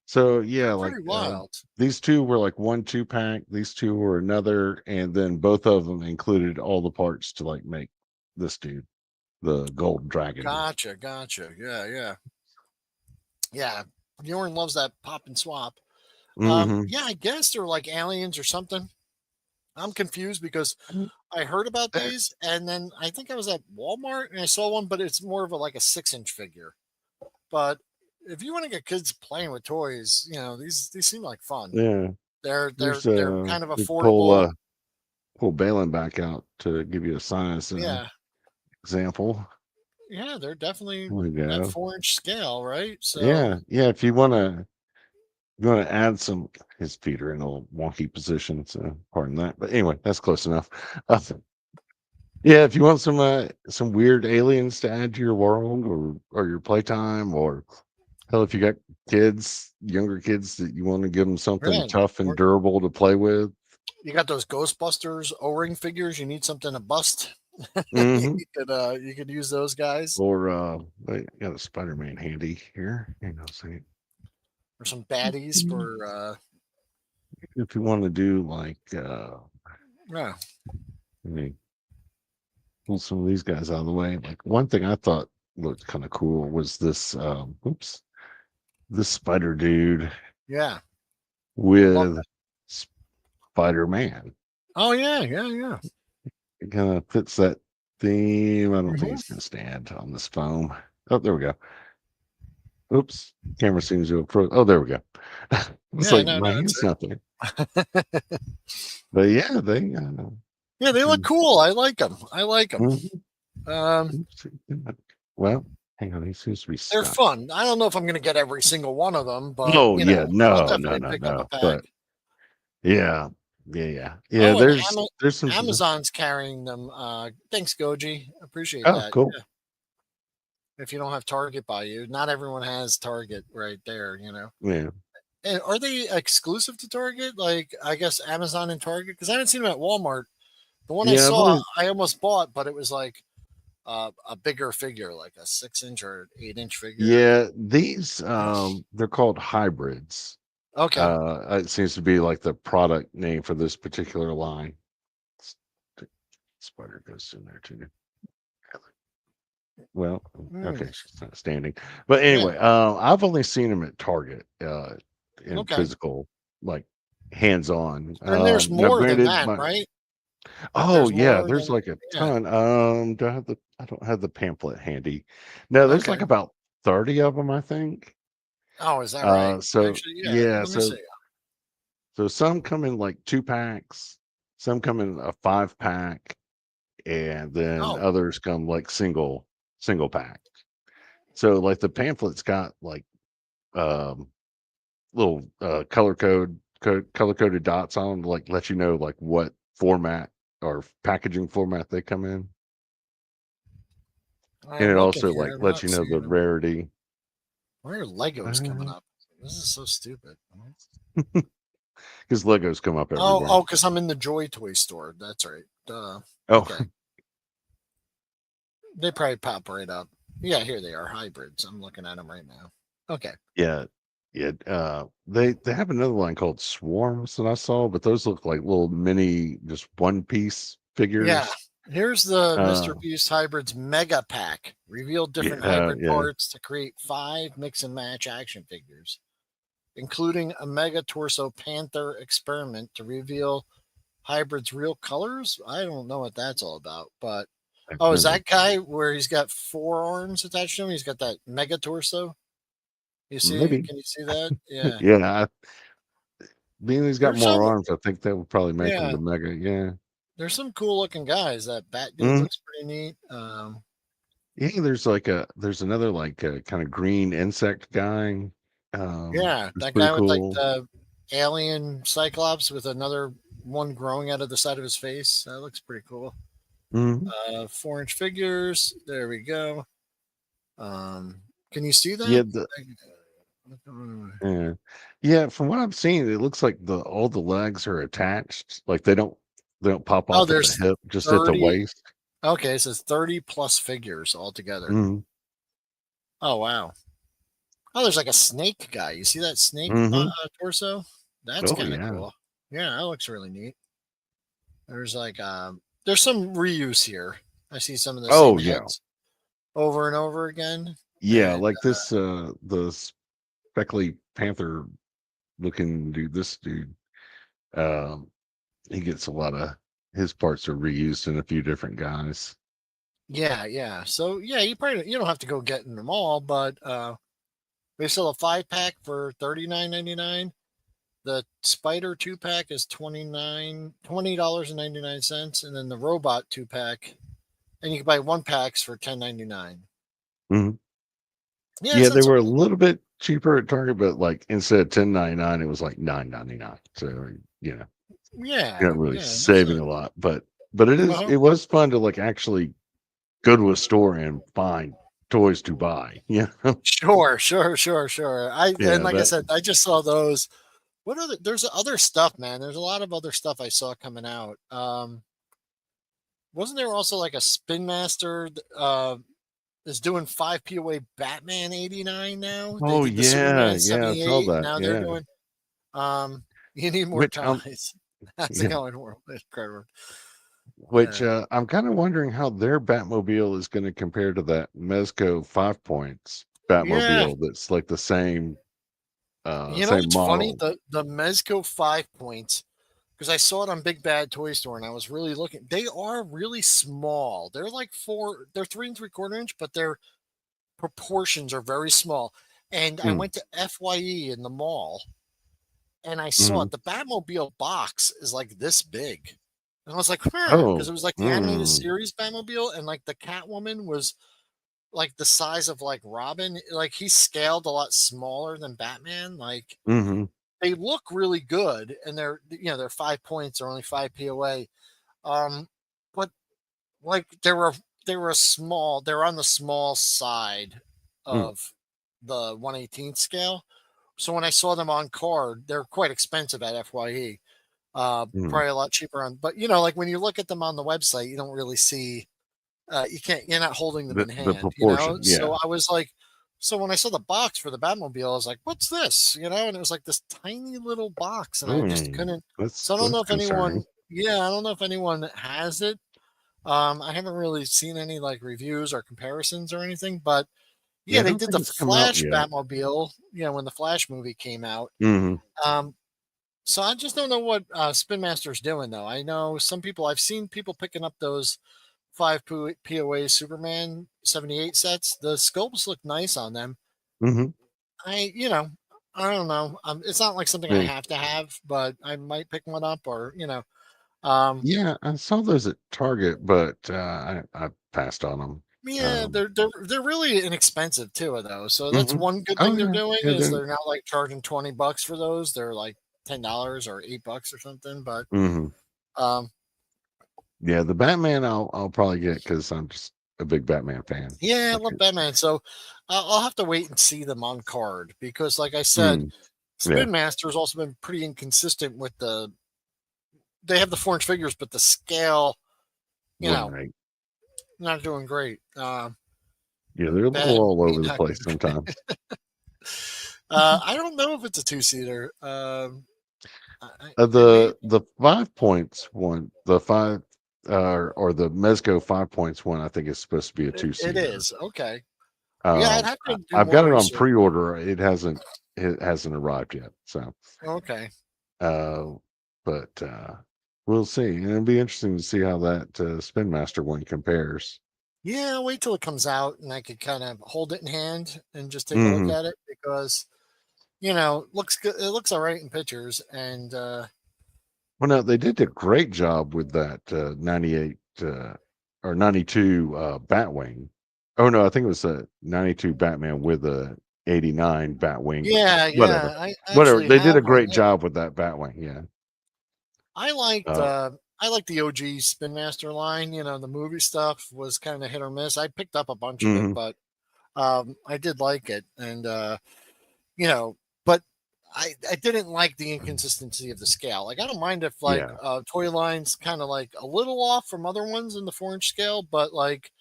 So, yeah, they're like, pretty wild. these 2 were, like, 1 2-pack, these 2 were another, and then both of them included all the parts to, like, make this dude, the gold dragon. Gotcha. Yeah. Bjorn loves that pop and swap. Mm-hmm. Yeah, I guess they're like aliens or something. I'm confused because I heard about these, and then I think I was at Walmart and I saw one, but it's more of a like a 6-inch figure. But if you want to get kids playing with toys, these seem like fun. Yeah, They're they're there's they're kind of we affordable. pull Balin back out to give you a size Yeah, example. yeah, they're definitely There we that go. 4-inch scale, right? So Yeah. If you want to add some, his feet are in a little wonky position, so pardon that. But anyway, that's close enough. Uh, yeah, if you want some weird aliens to add to your world or your playtime, or hell, if you got younger kids that you want to give them something yeah, tough and or durable to play with. you got those Ghostbusters O-ring figures. You need something to bust. Hmm. You could use those guys Or I got a Spider-Man handy here. Hang on a second. or some baddies for. If you want to do like Yeah, let me pull some of these guys out of the way. Like one thing I thought looked kind of cool was this spider dude yeah, I love with that. Spider-Man. Oh yeah. It kind of fits that theme. I don't think Hmm. it's gonna stand on this foam. Oh, there we go. Oops. Camera seems to approach. Oh, there we go. It's Yeah, like no, my it's hand's not there. But yeah, they yeah, they look can. cool. I like them. I like them. Mhm. Um, Oops. Well, hang on. He seems to be they're stuck. fun. I don't know if I'm going to get every single one of them, but Oh yeah, I'll no, no, definitely no, pick up a no. pack. But yeah, yeah. Oh, and There's some. Amazon's carrying them. Thanks, Goji. Appreciate Oh, that. cool. Yeah. If you don't have Target by you, not everyone has Target right there. Yeah, And are they exclusive to Target? Like, I guess Amazon and Target? Because I haven't seen them at Walmart. The one I yeah. I've saw, only I almost bought, but it was like a bigger figure, like a 6-inch or 8-inch figure. yeah. These they're called hybrids. Okay. It seems to be like the product name for this particular line. S- Spider goes in there too. Well, Hmm. okay, she's not standing. But Yeah. anyway, I've only seen them at Target in Okay. physical, like hands-on. And there's Now, more than granted, that, right? oh There's yeah, more there's than like a yeah. ton. I don't have the pamphlet handy. No, there's Okay. like about 30 of them, I think. Oh, is that right? So Actually, yeah. yeah, Let me see. so some come in like 2 packs, some come in a 5 pack, and then Oh, others come like single pack. So like the pamphlet's got like um little color coded dots on 'em to like let you know like what format or packaging format they come in. And I'm it looking also here. like I'm lets not you know the seeing them. rarity. Why are Legos coming Uh, up? This is so stupid. Because Legos come up Oh, everywhere. oh, because I'm in the Joy Toy store. That's right. Oh, Okay. They probably pop right up. Yeah, here they are, hybrids. I'm looking at them right now. Okay. yeah. Yeah. They have another line called Swarms that I saw, but those look like little mini, just one piece Yeah. figures. Here's the Uh, Mr. Beast Hybrids Mega Pack. Reveal different hybrid yeah. parts to create 5 mix and match action figures, including a Mega Torso Panther experiment to reveal hybrids' real colors. I don't know what that's all about, but I've oh, is never, that guy where he's got 4 arms attached to him? He's got that Mega Torso. You see? maybe. Can you see that? Yeah. Yeah. Being he's got There's more some. arms, I think that would probably make him Yeah. the mega. Yeah. There's some cool looking guys. That Bat dude Mhm. looks pretty neat. Yeah, there's another like kind of green insect guy. Yeah, It's that pretty guy with like cool. the alien cyclops with another one growing out of the side of his face. That looks pretty cool. Mhm. 4-inch figures. There we go. Can you see Yeah, that? yeah, yeah. From what I've seen, it looks like the all the legs are attached. Like they don't pop Oh, off at the there's hip, just at the 30. waist. Okay, it says 30 plus figures altogether. Hmm. Oh, wow. Oh, there's like a snake guy. You see that snake Hmm. torso? That's Oh kind of yeah. cool. Yeah, that looks really neat. There's like there's some reuse here. I see some of the same Oh yeah, heads over and over again. yeah. And Like this, the speckly panther looking dude. This dude, um, he gets a lot of his parts are reused in a few different guys. yeah, yeah. So yeah, you don't have to go getting them all, but they sell a 5 pack for $39.99. The Spider 2 pack is $20.99, and then the Robot 2 pack, and you can buy 1 packs for $10.99. Mhm. Yeah, Yeah, it's not they so were a bad. little bit cheaper at Target, but like instead of 10.99, it was like 9.99. So you're Yeah, not really yeah, that's saving a a lot, but uh it was fun to like actually go to a store and find toys to buy. Yeah. sure, sure, sure, sure. I and Yeah, like I that said, I just saw those. What other? There's other stuff, man. There's a lot of other stuff I saw coming out. Wasn't there also like a Spin Master is doing 5 POA Batman 89 now? They oh did the yeah, Superman yeah, I saw 78. that. Now they're Yeah. doing You Need More Which Ties. How's it yeah, going, World? Incredible. which Yeah. I'm kind of wondering how their Batmobile is going to compare to that Mezco 5 points Yeah. Batmobile that's like the You know same what's funny? model. The Mezco 5 points, because I saw it on Big Bad Toy Store and I was really looking. They are really small. They're 3 3/4 inch, but their proportions are very small. And I Mm. went to FYE in the mall and I saw Mhm. it. The Batmobile box is like this big. And I was like, huh, because Oh. it was like the animated Mm. series Batmobile, and like the Catwoman was like the size of like Robin. Like he's scaled a lot smaller than Batman. Like Mhm. they look really good, and they're 5 points or only 5 POA. Um, but like they're on the small side Mm. of the 1/18 scale. So when I saw them on card, they're quite expensive at FYE. Mm. Probably a lot cheaper on, but like when you look at them on the website, you don't really see. You're not holding them in The hand, proportion, So yeah. I was like, so when I saw the box for the Batmobile, I was like, what's this? And it was like this tiny little box, and I just Mm. couldn't. That's So I don't know if concerning. anyone, yeah, I don't know if anyone has it. I haven't really seen any like reviews or comparisons or anything, but Yeah, yeah, I they don't did think the it's come out Flash yet. Batmobile, when the Flash movie came out. Mhm. Um, so I just don't know what Spin Master's doing though. I know I've seen people picking up those 5 POA Superman 78 sets. The sculpts look nice on them. Mhm. I, you know, I don't know. It's not like something I Me. have to have, but I might pick one up um, Yeah, I saw those at Target, but I passed on them. yeah, Um, they're really inexpensive too, though. So that's mhm. one good Oh thing they're yeah, doing yeah. is Then they're not like charging $20 for those. They're like $10 or $8 or something. But mhm. um, Yeah, the Batman I'll probably get because I'm just a big Batman fan. yeah, I love Okay. Batman. So I'll have to wait and see them on card because, like I said, Mm. Yeah. Spin Master has also been pretty inconsistent with they have the 4 inch figures, but the scale, you know, Right. not doing great. Yeah, they're a little Bad all movie, over the not place good. sometimes. I don't know if it's a 2 seater. It may. The 5 points one, the five or the Mezco 5 points one, I think is supposed to be a two It seater. is okay. Yeah, I'd have to do I've more got it on research. pre-order. It hasn't arrived yet. So Okay. uh but we'll see. And it'll be interesting to see how that Spin Master one compares. Yeah, I'll wait till it comes out and I could kind of hold it in hand and just take a look Hmm. at it because looks good. It looks all right in pictures, and Well, no, they did a great job with that 98 or 92 Batwing. Oh no, I think it was a 92 Batman with a 89 Batwing. yeah, Whatever. yeah. I Whatever. actually They did have a one. great job with that Batwing. Yeah. I liked Uh, uh I liked the OG Spin Master line. The movie stuff was kind of hit or miss. I picked up a bunch of it, mhm. but I did like it, and you know, but I didn't like the inconsistency of the scale. Like I don't mind if like Yeah. toy lines kind of like a little off from other ones in the 4 inch scale, but like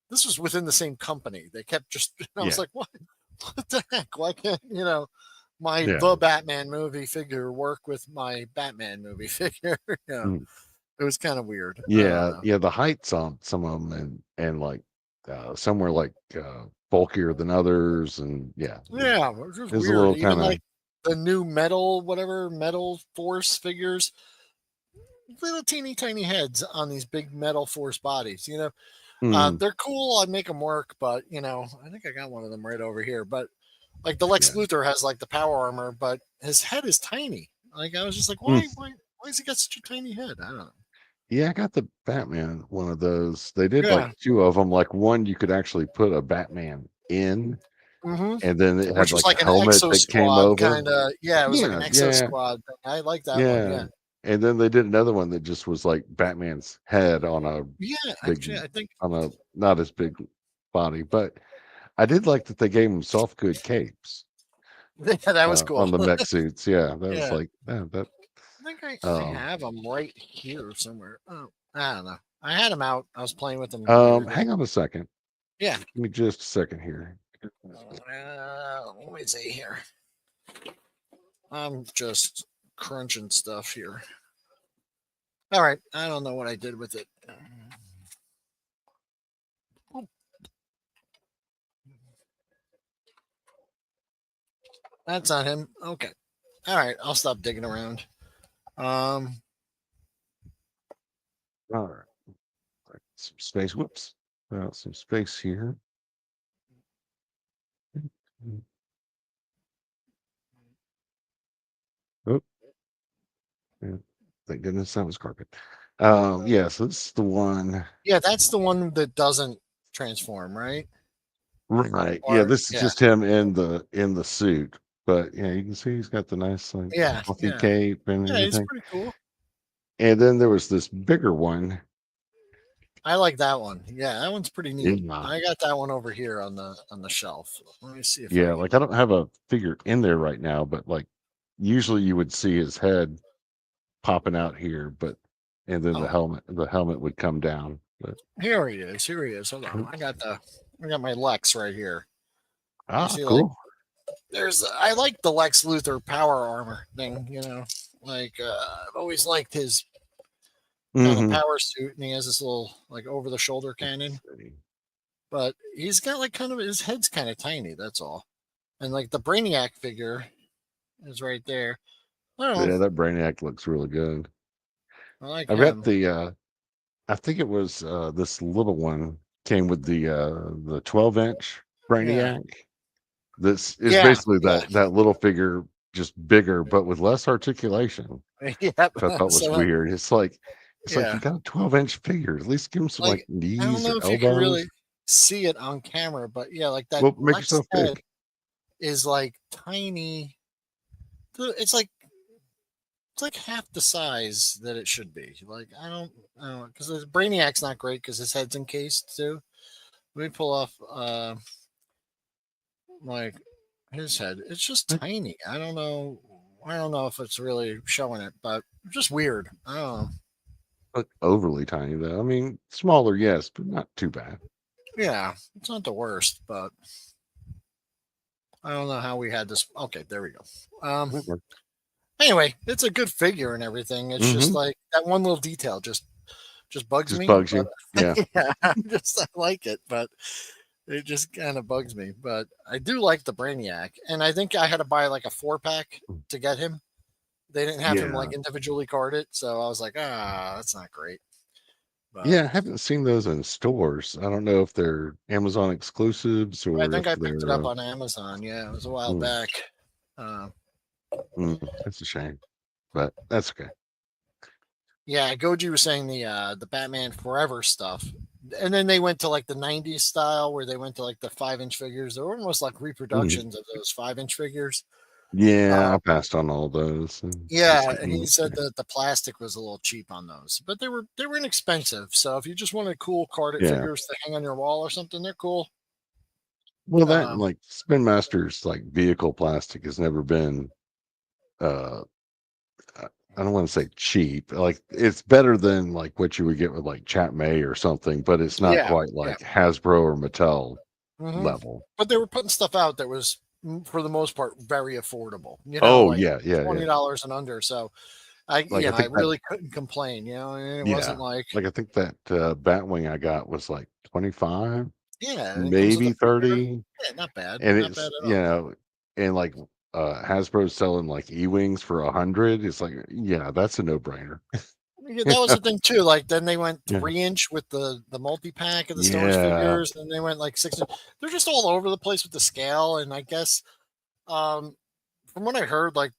this was within the same company. They kept just I was Yeah. like, what the heck? Why can't my Yeah. the Batman movie figure work with my Batman movie figure? Mm. It was kind of weird. I don't Yeah, know. yeah, the heights on some of them and like some were like bulkier than others, and yeah, Yeah, it was just it was a weird. little Even kind of like the new metal, whatever metal force figures, little teeny tiny heads on these big metal force bodies. mm, They're cool. I'd make them work, but I think I got one of them right over here. But like the Lex yeah. Luthor has like the power armor, but his head is tiny. Like I was just like, Mm. why has he got such a tiny head? I don't know. Yeah, I got the Batman one of those. They did like Yeah. two of them. Like one you could actually put a Batman in, hmm and then it had Which was like a like an helmet exo that came squad over. kind of. Yeah, it was like an Yeah, exo yeah, squad thing. I like that one. yeah. Yeah. And then they did another one that just was like Batman's head on a Yeah. big Actually, I think on a not as big body. But I did like that they gave him soft good capes yeah, that was on cool. the mech suits. Yeah, that was yeah. like that. I think I Um, have them right here somewhere. Oh, I don't know. I had them out. I was playing with them the other day. hang on a second. Yeah. Give me just a second here. Let me see here. I'm just crunching stuff here. All right. I don't know what I did with it. Oh, that's not him. Okay. All right. I'll stop digging around. Um. All right, some space. Whoops, some space here. Oh, yeah. Thank goodness that was carpet. Yeah, so this is the one. Yeah, that's the one that doesn't transform, right? Right. Yeah, Or this is yeah, just him in the suit. But yeah, you can see he's got the nice like yeah, puffy yeah, cape and yeah. He's everything. pretty cool. And then there was this bigger one. I like that one. Yeah, that one's pretty neat. Yeah. I got that one over here on the shelf. Let me see if I Yeah, can. like I don't have a figure in there right now, but like usually you would see his head popping out here, but and then Oh, the helmet would come down. But here he is. Here he is. Hold on. I got my Lex right here. You see, like cool. I like the Lex Luthor power armor thing. Like I've always liked his kind of Hmm. power suit, and he has this little like over the shoulder cannon. But he's got like kind of his head's kind of tiny. That's all. And like the Brainiac figure is right there. I don't know. Yeah, that Brainiac looks really good. I like I've got him. the I think it was this little one came with the 12-inch Yeah. Brainiac. This is Yeah. basically Yeah. that little figure, just bigger but with less articulation, Yep. which I thought was So weird. It's like you yeah. got a 12-inch figure. At least give him some like Like I don't knees or know if you can elbows. really see it on camera, but yeah, like that Well, make Lex yourself head big. is like tiny. It's like half the size that it should be. Like I don't because the Brainiac's not great because his head's encased too. Let me pull off like his head. It's just Like, tiny. I don't know. I don't know if it's really showing it, but just weird. I don't know. look overly tiny though. I mean, smaller, yes, but not too bad. Yeah, it's not the worst, but I don't know how we had this. Okay, there we go. Um. That worked. Anyway, it's a good figure and everything. It's just Mm-hmm. like that one little detail just bugs Just me. bugs But you. Yeah. yeah, I like it, but it just kind of bugs me. But I do like the Brainiac, and I think I had to buy like a 4-pack to get him. They didn't have him Yeah. like individually carded, so I was like, that's not great. But Yeah, I haven't seen those in stores. I don't know if they're Amazon exclusives I or think if I picked it they're up on Amazon. Yeah, it was a while mm, back. Uh, that's a shame, but that's okay. yeah, Goji was saying the Batman Forever stuff, and then they went to like the '90s style where they went to like the 5-inch figures. They were almost like Mhm. reproductions of those 5-inch figures. Yeah, Uh, I passed on all those. And it's yeah, like, and he said that the plastic was a little cheap on those, but they were inexpensive. So if you just wanted cool carded yeah. figures to hang on your wall or something, they're cool. Well, that and Um, like Spin Master's like vehicle plastic has never been. uh I don't want to say cheap. Like it's better than like what you would get with like Chat May or something, but it's not yeah, quite yeah. like Hasbro or Mattel hmm level. But they were putting stuff out that was, for the most part, very affordable. Oh Like yeah, yeah, yeah. $20 and under. So Like I I think that really couldn't complain. And it wasn't yeah, like, like I think that Batwing I got was like 25, yeah, and it comes with a maybe figure. 30, Yeah, not bad, and not bad it's at you all. know, and like Hasbro's selling like E-wings for 100. It's like yeah, that's a no brainer. Yeah, that was the thing too. Like then they went Yeah, 3 inch with the multi pack of the Star Wars yeah. figures, and they went like 6 inch. They're just all over the place with the scale, and I guess um, from what I heard, like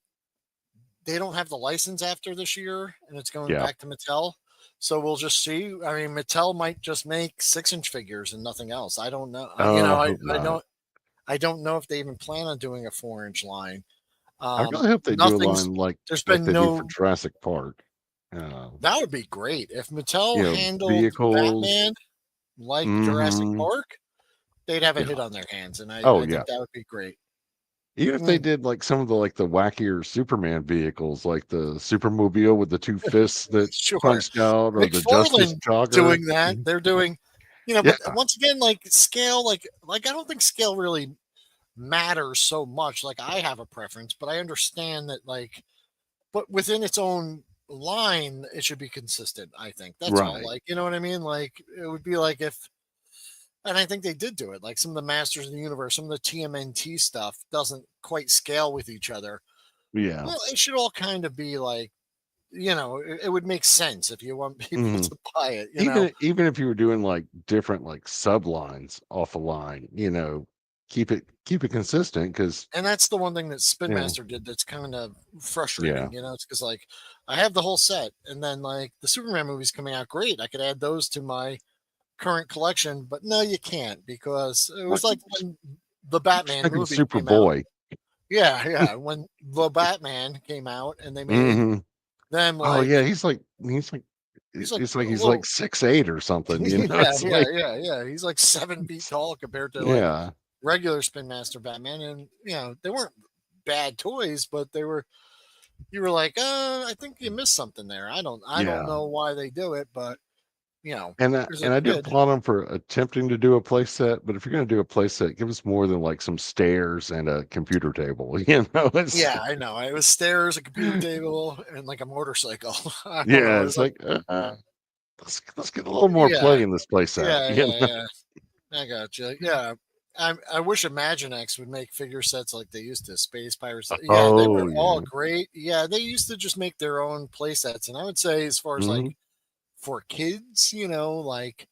they don't have the license after this year, and it's going Yeah. back to Mattel. So we'll just see. I mean, Mattel might just make 6 inch figures and nothing else. I don't know. Oh, I hope not. I don't know if they even plan on doing a 4 inch line. I really hope they do a Nothing's. line like There's like been they do for no. Jurassic Park. That would be great if Mattel handled Vehicles. Batman like Jurassic Mhm. Park. They'd have a Yeah. hit on their hands, and Oh, I yeah. think that would be great. Even if they Mm, did like some of the like the wackier Superman vehicles, like the Supermobile with the two fists that sure, punched out, or the Justice McFarlane Jogger. doing that. Mhm. They're doing, Yeah. but once again, like scale, like I don't think scale really matters so much. Like I have a preference, but I understand that but within its own line, it should be consistent. I think that's all. Right. Like you know what I mean? Like it would be like if, and I think they did do it. Like some of the Masters of the Universe, some of the TMNT stuff doesn't quite scale with each other. Yeah. Well, it should all kind of be like, it would make sense if you want people Mhm. to buy it. Even if you were doing like different like sublines off a line, keep it consistent because And that's the one thing that Spin you know, Master did that's kind of yeah. frustrating. It's because like I have the whole set, and then like the Superman movies coming out, great. I could add those to my current collection, but no, you can't because it Like was like when the just Batman making movie came out. Superboy. Yeah, yeah. When the Batman came out and they made Mhm. them Oh yeah, like he's like it's like a he's like little 6'8" or something, yeah, It's yeah, like yeah, yeah. He's like 7 feet tall compared to like yeah. regular Spin Master Batman, and they weren't bad toys, but they were. You were like, I think you missed something there. I don't Yeah. know why they do it, but there's a And I do kid. applaud him for attempting to do a play set, but if you're gonna do a play set, give us more than like some stairs and a computer table, It's Yeah, I know. It was stairs, a computer table, and like a motorcycle. I don't know. yeah, It was it's like, like, let's get a little more yeah, play in this play set, yeah, yeah, yeah. I got you. Yeah. I wish Imaginext would make figure sets like they used to. Space Pirates. Yeah, they were Oh, all yeah. great. Yeah, they used to just make their own play sets. And I would say, as far as like Mhm. for kids, like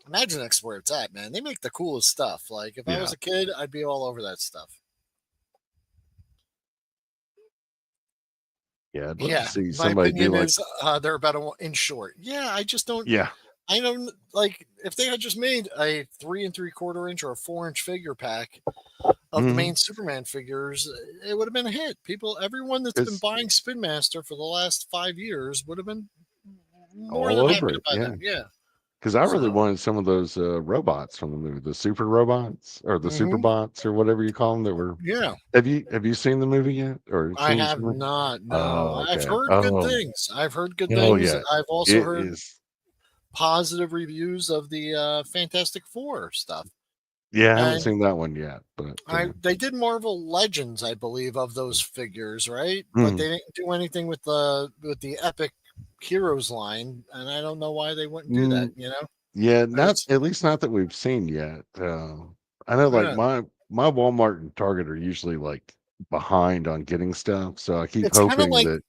Imaginext where it's at, man. They make the coolest stuff. Like if I was Yeah. a kid, I'd be all over that stuff. Yeah, I'd love to Yeah, see my somebody do opinion like is they're about in short. Yeah, I just don't. yeah. I don't like if they had just made a 3 3/4 inch or a 4 inch figure pack of the Mhm. main Superman figures, it would have been a hit. Everyone that's been It's buying Spin Master for the last 5 years would have been more all than happy over to it, buy yeah. them. Yeah. Because I really So, wanted some of those, robots from the movie, the super robots or the hmm superbots or whatever you call them that were yeah, have you seen the movie yet or I seen some have of it? not. No, Oh, I've okay. heard good things. I've heard good Oh, things. yeah. I've also It heard is positive reviews of the Fantastic Four stuff. yeah, I haven't And seen that one yet, but, I they did Marvel Legends, I believe, of those figures, right? But mm, they didn't do anything with the Epic Heroes line, and I don't know why they wouldn't do that. mm, yeah, not There's at least not that we've seen yet. I know, like, yeah, my Walmart and Target are usually, like, behind on getting stuff, so I keep it's kind of hoping like that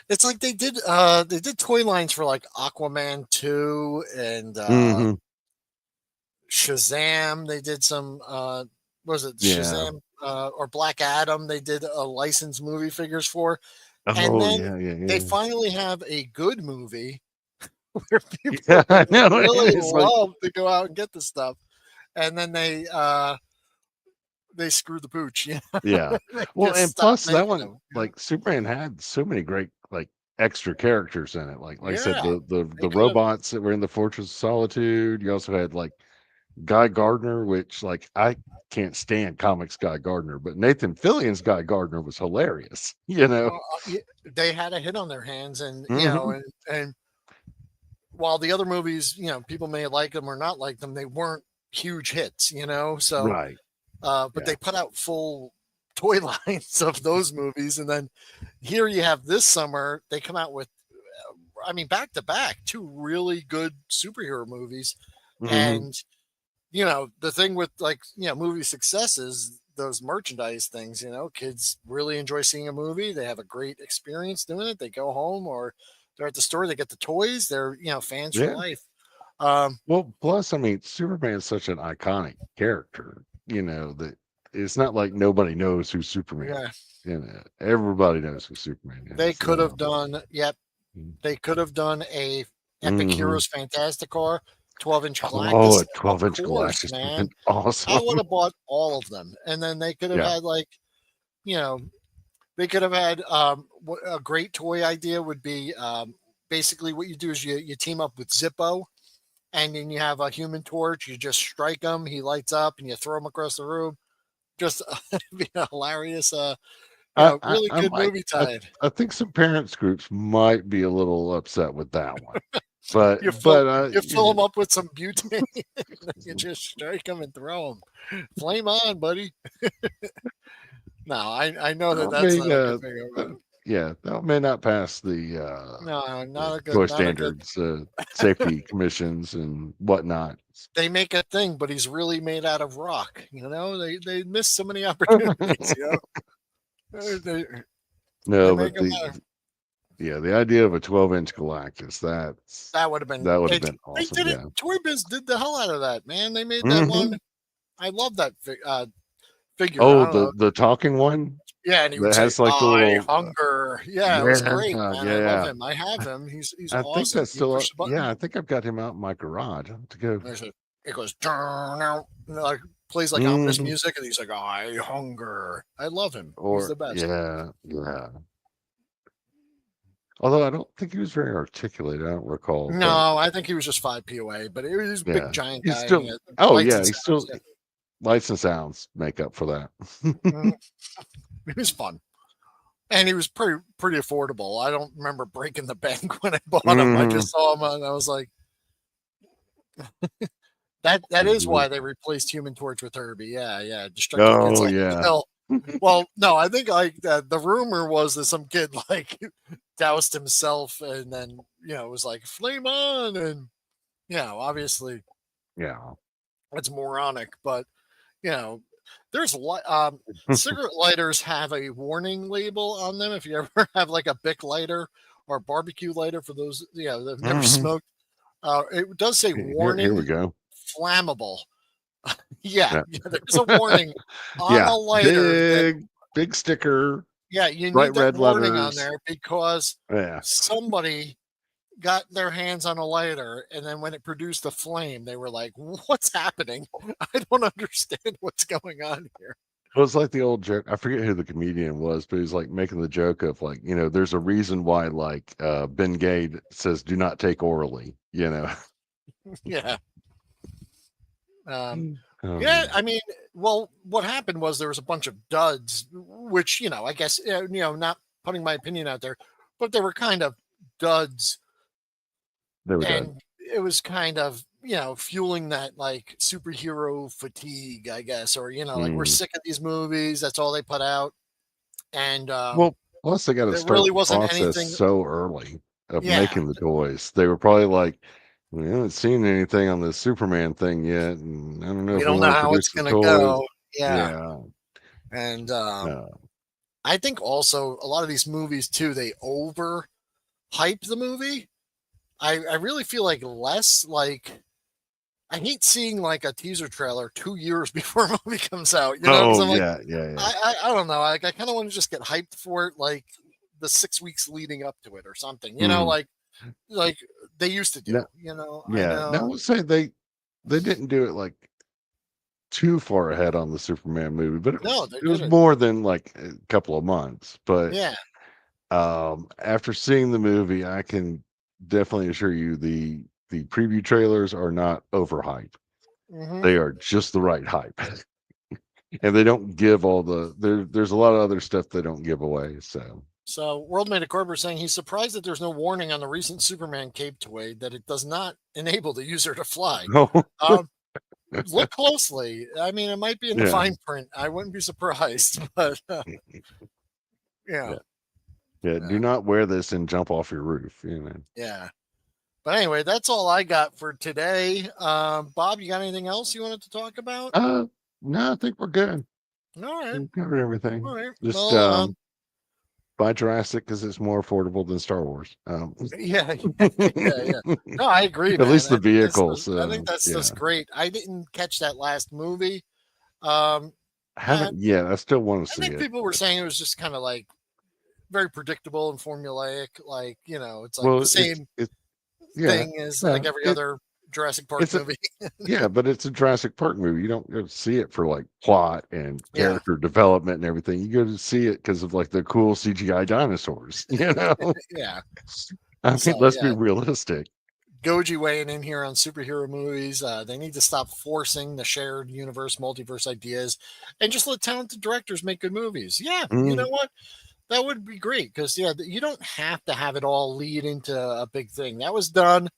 it's like they did toy lines for like Aquaman 2 and mhm, Shazam. They did some what was it yeah. Shazam or Black Adam? They did a licensed movie figures for, and Oh, then yeah, yeah, they yeah. finally have a good movie where Yeah, people I know, really it's like love to go out and get the stuff, and then they screw the pooch. yeah. They Well, just and stop plus that making one, them. like Superman had so many great like extra characters in it. Like I said, Yeah, they the could have. robots that were in the Fortress of Solitude. You also had like Guy Gardner, which like I can't stand comics Guy Gardner, but Nathan Fillion's Guy Gardner was hilarious, They had a hit on their hands, and Hmm. and while the other movies, people may like them or not like them, they weren't huge hits. So, Right. but Yeah. they put out full toy lines of those movies, and then here you have this summer they come out with, I mean, back to back, two really good superhero movies. Hmm. And the thing with, like, movie success is those merchandise things. Kids really enjoy seeing a movie. They have a great experience doing it. They go home or they're at the store. They get the toys. They're fans for Yeah. life. Um, Well, plus, I mean, Superman's such an iconic character, that it's not like nobody knows who Superman yeah, is. Everybody knows who Superman they is. could have done. Yep, they could have done a Epic Hmm. Heroes Fantastic Car, 12-inch Oh, Galactus. a Of 12-inch course, Galactus would have man. been I awesome. would have bought all of them, and then they could have Yeah. had, like, you know they could have had, a great toy idea would be, basically what you do is you team up with Zippo, and then you have a Human Torch. You just strike him, he lights up, and you throw him across the room. Just be a hilarious, really I good might, movie tie-in. I think some parents groups might be a little upset with that one, You but, fill but, you fill them up with some butane, and then you just strike them and throw them. Flame on, buddy. No, I know that I that's mean, not a good thing. yeah, that may not pass No, the not a good, toy not a good. standards, safety commissions and whatnot. They make a thing, but he's really made out of rock. They miss so many opportunities. They No, make but him. yeah, the idea of a 12-inch Galactus, That would have been. that would have been They awesome. did it. Yeah. Toy Biz did the hell out of that, man. They made that one. Hmm. I love that figure. I Oh, don't know. the talking one Yeah, and he would that say, has like the "I little, hunger." Yeah, it was yeah, great, man. I love yeah. him. I have him. He's I think awesome. that's You still, push the yeah, button. I think I've got him out in my garage. I have to go. There's a. It goes turn out. Like, plays like ominous Hmm. music, and he's like, "I hunger." I love him. He's Or, the best. yeah, yeah. Although I don't think he was very articulate. I don't recall, but No, I think he was just 5 POA, but he was a big yeah, giant he's guy, and he still, had oh, lights yeah, and he's sounds. still, Yeah. lights and sounds make up for that. Mhm. It was fun. And he was pretty affordable. I don't remember breaking the bank when I bought him. I Hmm. just saw him and I was like, that is why they replaced Human Torch with Herbie. Yeah, yeah. Destructive kids Oh, like yeah. hell. Well, no, I think, like, the rumor was that some kid, like, doused himself and then it was like flame on, and obviously Yeah. it's moronic, but you know there's cigarette lighters have a warning label on them. If you ever have, like, a Bic lighter or a barbecue lighter, for those that have never Hmm. smoked, it does say Here warning we go. flammable. Yeah, Yeah. yeah, there's a warning on the Yeah. lighter that, Big sticker, yeah, you bright need that red warning on letters. there because Yeah. somebody got their hands on a lighter, and then when it produced a flame, they were like, "What's happening? I don't understand what's going on here." It was like the old joke. I forget who the comedian was, but he's like making the joke of, like, there's a reason why, like, Ben Gay says do not take orally. Yeah. Um, yeah, Um, I mean, well, what happened was there was a bunch of duds, which, I guess, not putting my opinion out there, but they were kind of duds, there we go. and it was kind of, fueling that, like, superhero fatigue, I guess, or, like, we're Mm. sick of these movies. That's all they put out. And Well, plus they got to there start really the wasn't process anything. so early of Yeah. making the toys. They were probably like, we haven't seen anything on this Superman thing yet, and I don't know We if we don't know want to how it's produce the going to toys. go. Yeah. Yeah. And No. I think also a lot of these movies too, they over hype the movie. I really feel like less, like, I hate seeing, like, a teaser trailer 2 years before a movie comes out, because Oh, I'm like, yeah, yeah, yeah. I don't know. Like, I kind of want to just get hyped for it, like, the 6 weeks leading up to it or something, Mhm. like they used to do, No, I yeah. Now, I know. would say they didn't do it like too far ahead on the Superman movie, but it No, was they it was did it. more than like a couple of months. But Yeah. after seeing the movie, I can definitely assure you the preview trailers are not overhyped. Hmm. They are just the right hype. And they don't give all there's a lot of other stuff they don't give away. So So, World Made a Corporate saying he's surprised that there's no warning on the recent Superman cape toy that it does not enable the user to fly. oh, Um, Look closely. I mean, it might be in the Yeah, fine print. I wouldn't be surprised, but yeah, yeah, yeah. Do yeah, not wear this and jump off your roof. You know. yeah. But anyway, that's all I got for today. Bob, you got anything else you wanted to talk about? Uh, no, I think we're good. All right, We covered all everything. right. Just Well, buy Jurassic because it's more affordable than Star Wars. yeah, yeah, yeah. No, I agree, At man. least the vehicles. I think that's Yeah, just great. I didn't catch that last movie. Um, I I, haven't yet. I still want to I see think it. people were saying it was just kind of like very predictable and formulaic. Like, it's like the Well, same it's yeah, thing as yeah. like every other Jurassic Park It's a movie. yeah, but it's a Jurassic Park movie. You don't go to see it for like plot and Yeah, character development and everything. You go to see it because of like the cool CGI dinosaurs. You know, yeah. I mean, So let's be yeah, realistic. Goji weighing in here on superhero movies. They need to stop forcing the shared universe, multiverse ideas, and just let talented directors make good movies. Yeah, you Mm, know what? That would be great because yeah, you don't have to have it all lead into a big thing. That was done.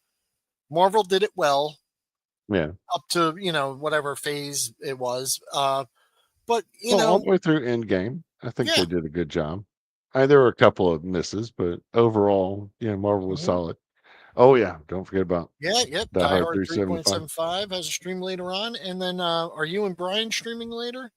Marvel did it well yeah. up to whatever phase it was. But Well, all the way through Endgame, I think yeah. they did a good job. There were a couple of misses, but overall, yeah, Marvel was Mhm. solid. Oh yeah, don't forget about Yeah, yep. Die Die Hard Hard 375. 3.75 has a stream later on. And then are you and Brian streaming later?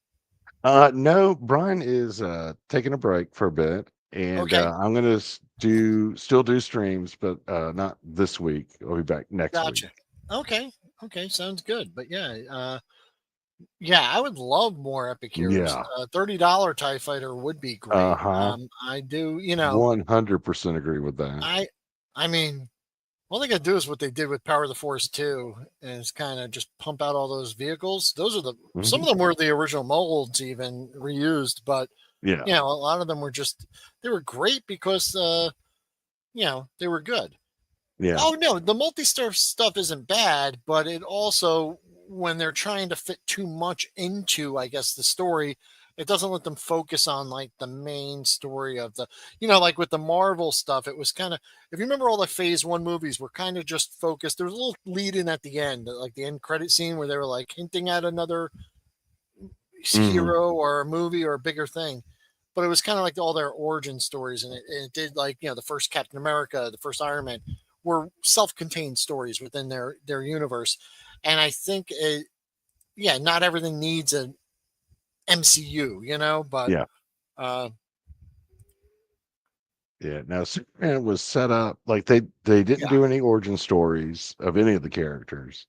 No, Brian is taking a break for a bit, and Okay, I'm gonna still do streams, but not this week. I'll be back next week. gotcha. Okay, okay, sounds good. But yeah, yeah, I would love more Epic Heroes. Yeah. $30 TIE Fighter would be great. Uh-huh. I do, 100% agree with that. I I mean, all they gotta do is what they did with Power of the Force 2, and it's kind of just pump out all those vehicles. Those are some Mhm. of them were the original molds, even reused, but Yeah. a lot of them were just they were great because they were good. Yeah. Oh no, the multi-star stuff isn't bad, but it also when they're trying to fit too much into, I guess, the story, it doesn't let them focus on like the main story of the, like with the Marvel stuff, it was kind of if you remember all the Phase One movies were kind of just focused. There was a little lead in at the end, like the end credit scene where they were like hinting at another Mhm. hero or a movie or a bigger thing. But it was kind of like all their origin stories, and it did like the first Captain America, the first Iron Man, were self-contained stories within their universe, and I think yeah, not everything needs an MCU, but Yeah. uh, Yeah. Now Superman was set up like they didn't yeah, do any origin stories of any of the characters.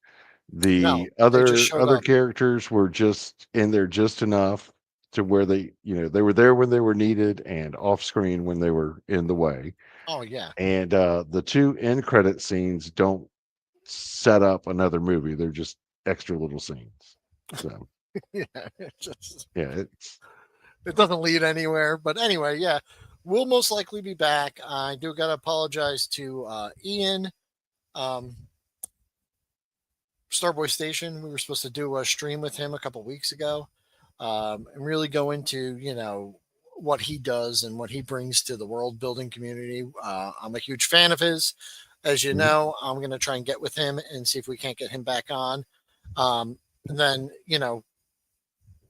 no, The they just other showed other up. characters were just in there just enough to where they were there when they were needed and off screen when they were in the way. Oh yeah, And the two end credit scenes don't set up another movie. They're just extra little scenes. So yeah, yeah, it's it doesn't lead anywhere. But anyway, yeah, we'll most likely be back. I do got to apologize to Ian. Um, Starboy Station. We were supposed to do a stream with him a couple weeks ago, and really go into what he does and what he brings to the world building community. I'm a huge fan of his, as you mhm, know. I'm going to try and get with him and see if we can't get him back on. And then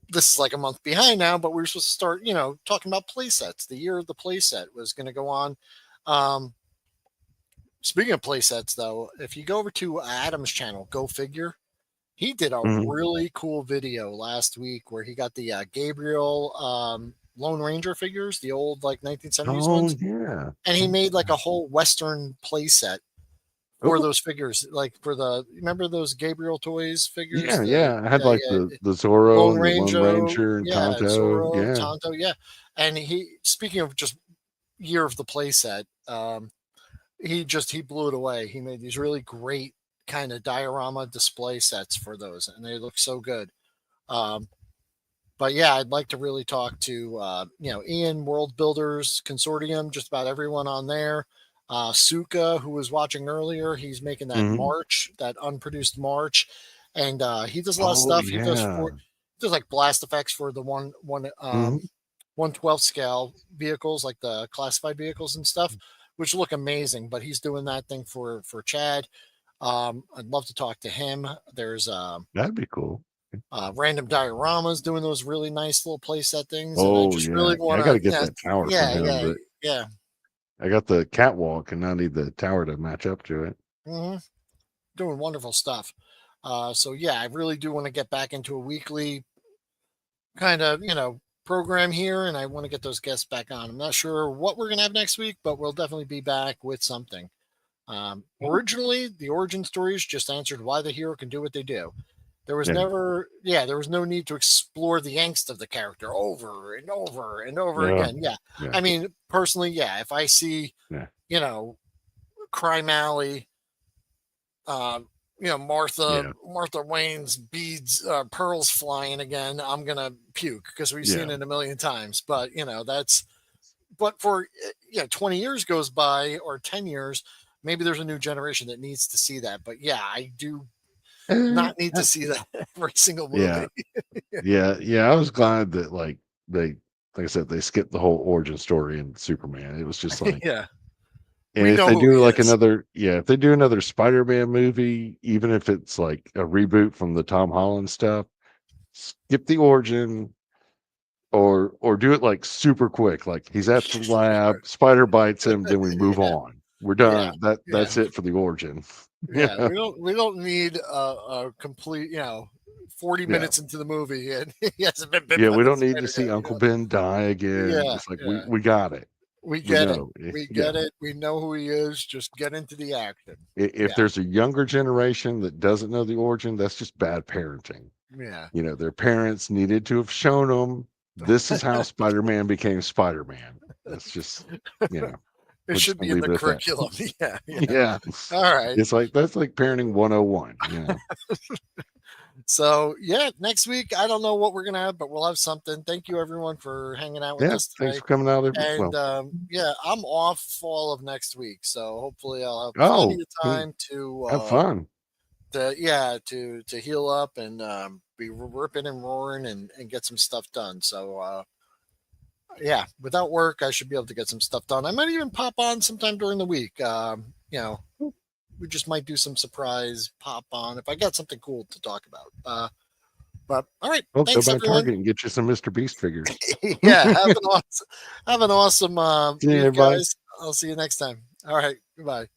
this is like a month behind now, but we were supposed to start talking about play sets. The year of the play set was going to go on. Um, Speaking of play sets, though, if you go over to Adam's channel, Go Figure, he did a mhm. really cool video last week where he got the Gabriel Lone Ranger figures, the old like 1970s Oh ones, yeah. and he made like Yeah. a whole Western play set for Oh those figures. Like for the remember those Gabriel toys figures, yeah, the yeah. I had yeah like yeah the Zorro Lone and the Lone Ranger, Ranger and yeah Tonto. Zorro, Yeah. Tonto, yeah. And he speaking of just year of the play set, he blew it away. He made these really great kind of diorama display sets for those, and they look so good. Um, but yeah, I'd like to really talk to Ian, World Builders Consortium, just about everyone on there. Suka, who was watching earlier, he's making that Mhm. march, that unproduced march, and he does a lot of Oh stuff. He does yeah. like blast effects for the 1/12 scale vehicles, like the classified vehicles and stuff, which look amazing. But he's doing that thing for Chad. I'd love to talk to him. There's That'd be cool. Random Dioramas doing those really nice little playset things, and I Oh just yeah, really yeah. want I got to, to get that tower from yeah, him, yeah, but yeah. I got the catwalk, and I need the tower to match up to it. hmm Doing wonderful stuff. So yeah, I really do want to get back into a weekly kind of program here, and I want to get those guests back on. I'm not sure what we're gonna have next week, but we'll definitely be back with something. Oh, Originally, the origin stories just answered why the hero can do what they do. There was yeah, never, yeah, there was no need to explore the angst of the character over and over and over yeah, again. Yeah, yeah, I mean, personally, yeah, if I see, yeah, you know, Crime Alley, um, yeah, Martha Wayne's beads, pearls flying again, I'm gonna puke because we've yeah. seen it a million times. But that's, but for 20 years goes by or 10 years, maybe there's a new generation that needs to see that. But yeah, I do Eh, not need to see that every single yeah, movie. yeah, yeah. I was glad that like I said, they skipped the whole origin story in Superman. It was just like, Yeah, and we if know they who he do like is. another, yeah, if they do another Spider-Man movie, even if it's like a reboot from the Tom Holland stuff, skip the origin, or do it like super quick. Like he's at the Right. lab, spider bites him, then we move Yeah, on. We're yeah, done. That's yeah, it for the origin. yeah. Yeah, We don't need a complete 40 yeah, minutes into the movie and he hasn't been bit yeah. by We the don't need to spider see yet. Uncle Ben die again. Yeah, It's like we yeah. we got it. We We get it. know. We Yeah. get it. We know who he is. Just get into the action. If Yeah, there's a younger generation that doesn't know the origin, that's just bad parenting. yeah. Their parents needed to have shown them this is how Spider-Man became Spider-Man. That's just, you know, It we're just should be gonna in leave the it at that. curriculum. Yeah, yeah. Yeah. All right. It's like that's like parenting 101. So yeah, next week I don't know what we're gonna have, but we'll have something. Thank you everyone for hanging out with Yeah. us Thanks today. for coming out every And well. yeah, I'm off all of next week, so hopefully I'll have plenty Oh, of cool. time to Have fun. heal up and be ripping and roaring and get some stuff done. So yeah, without work, I should be able to get some stuff done. I might even pop on sometime during the week. We just might do some surprise pop on if I got something cool to talk about. But all right, Well, go thanks by everyone. Target and get you some Mr. Beast figures. Yeah, have an awesome See you, week, everybody. guys. I'll see you next time. All right, goodbye.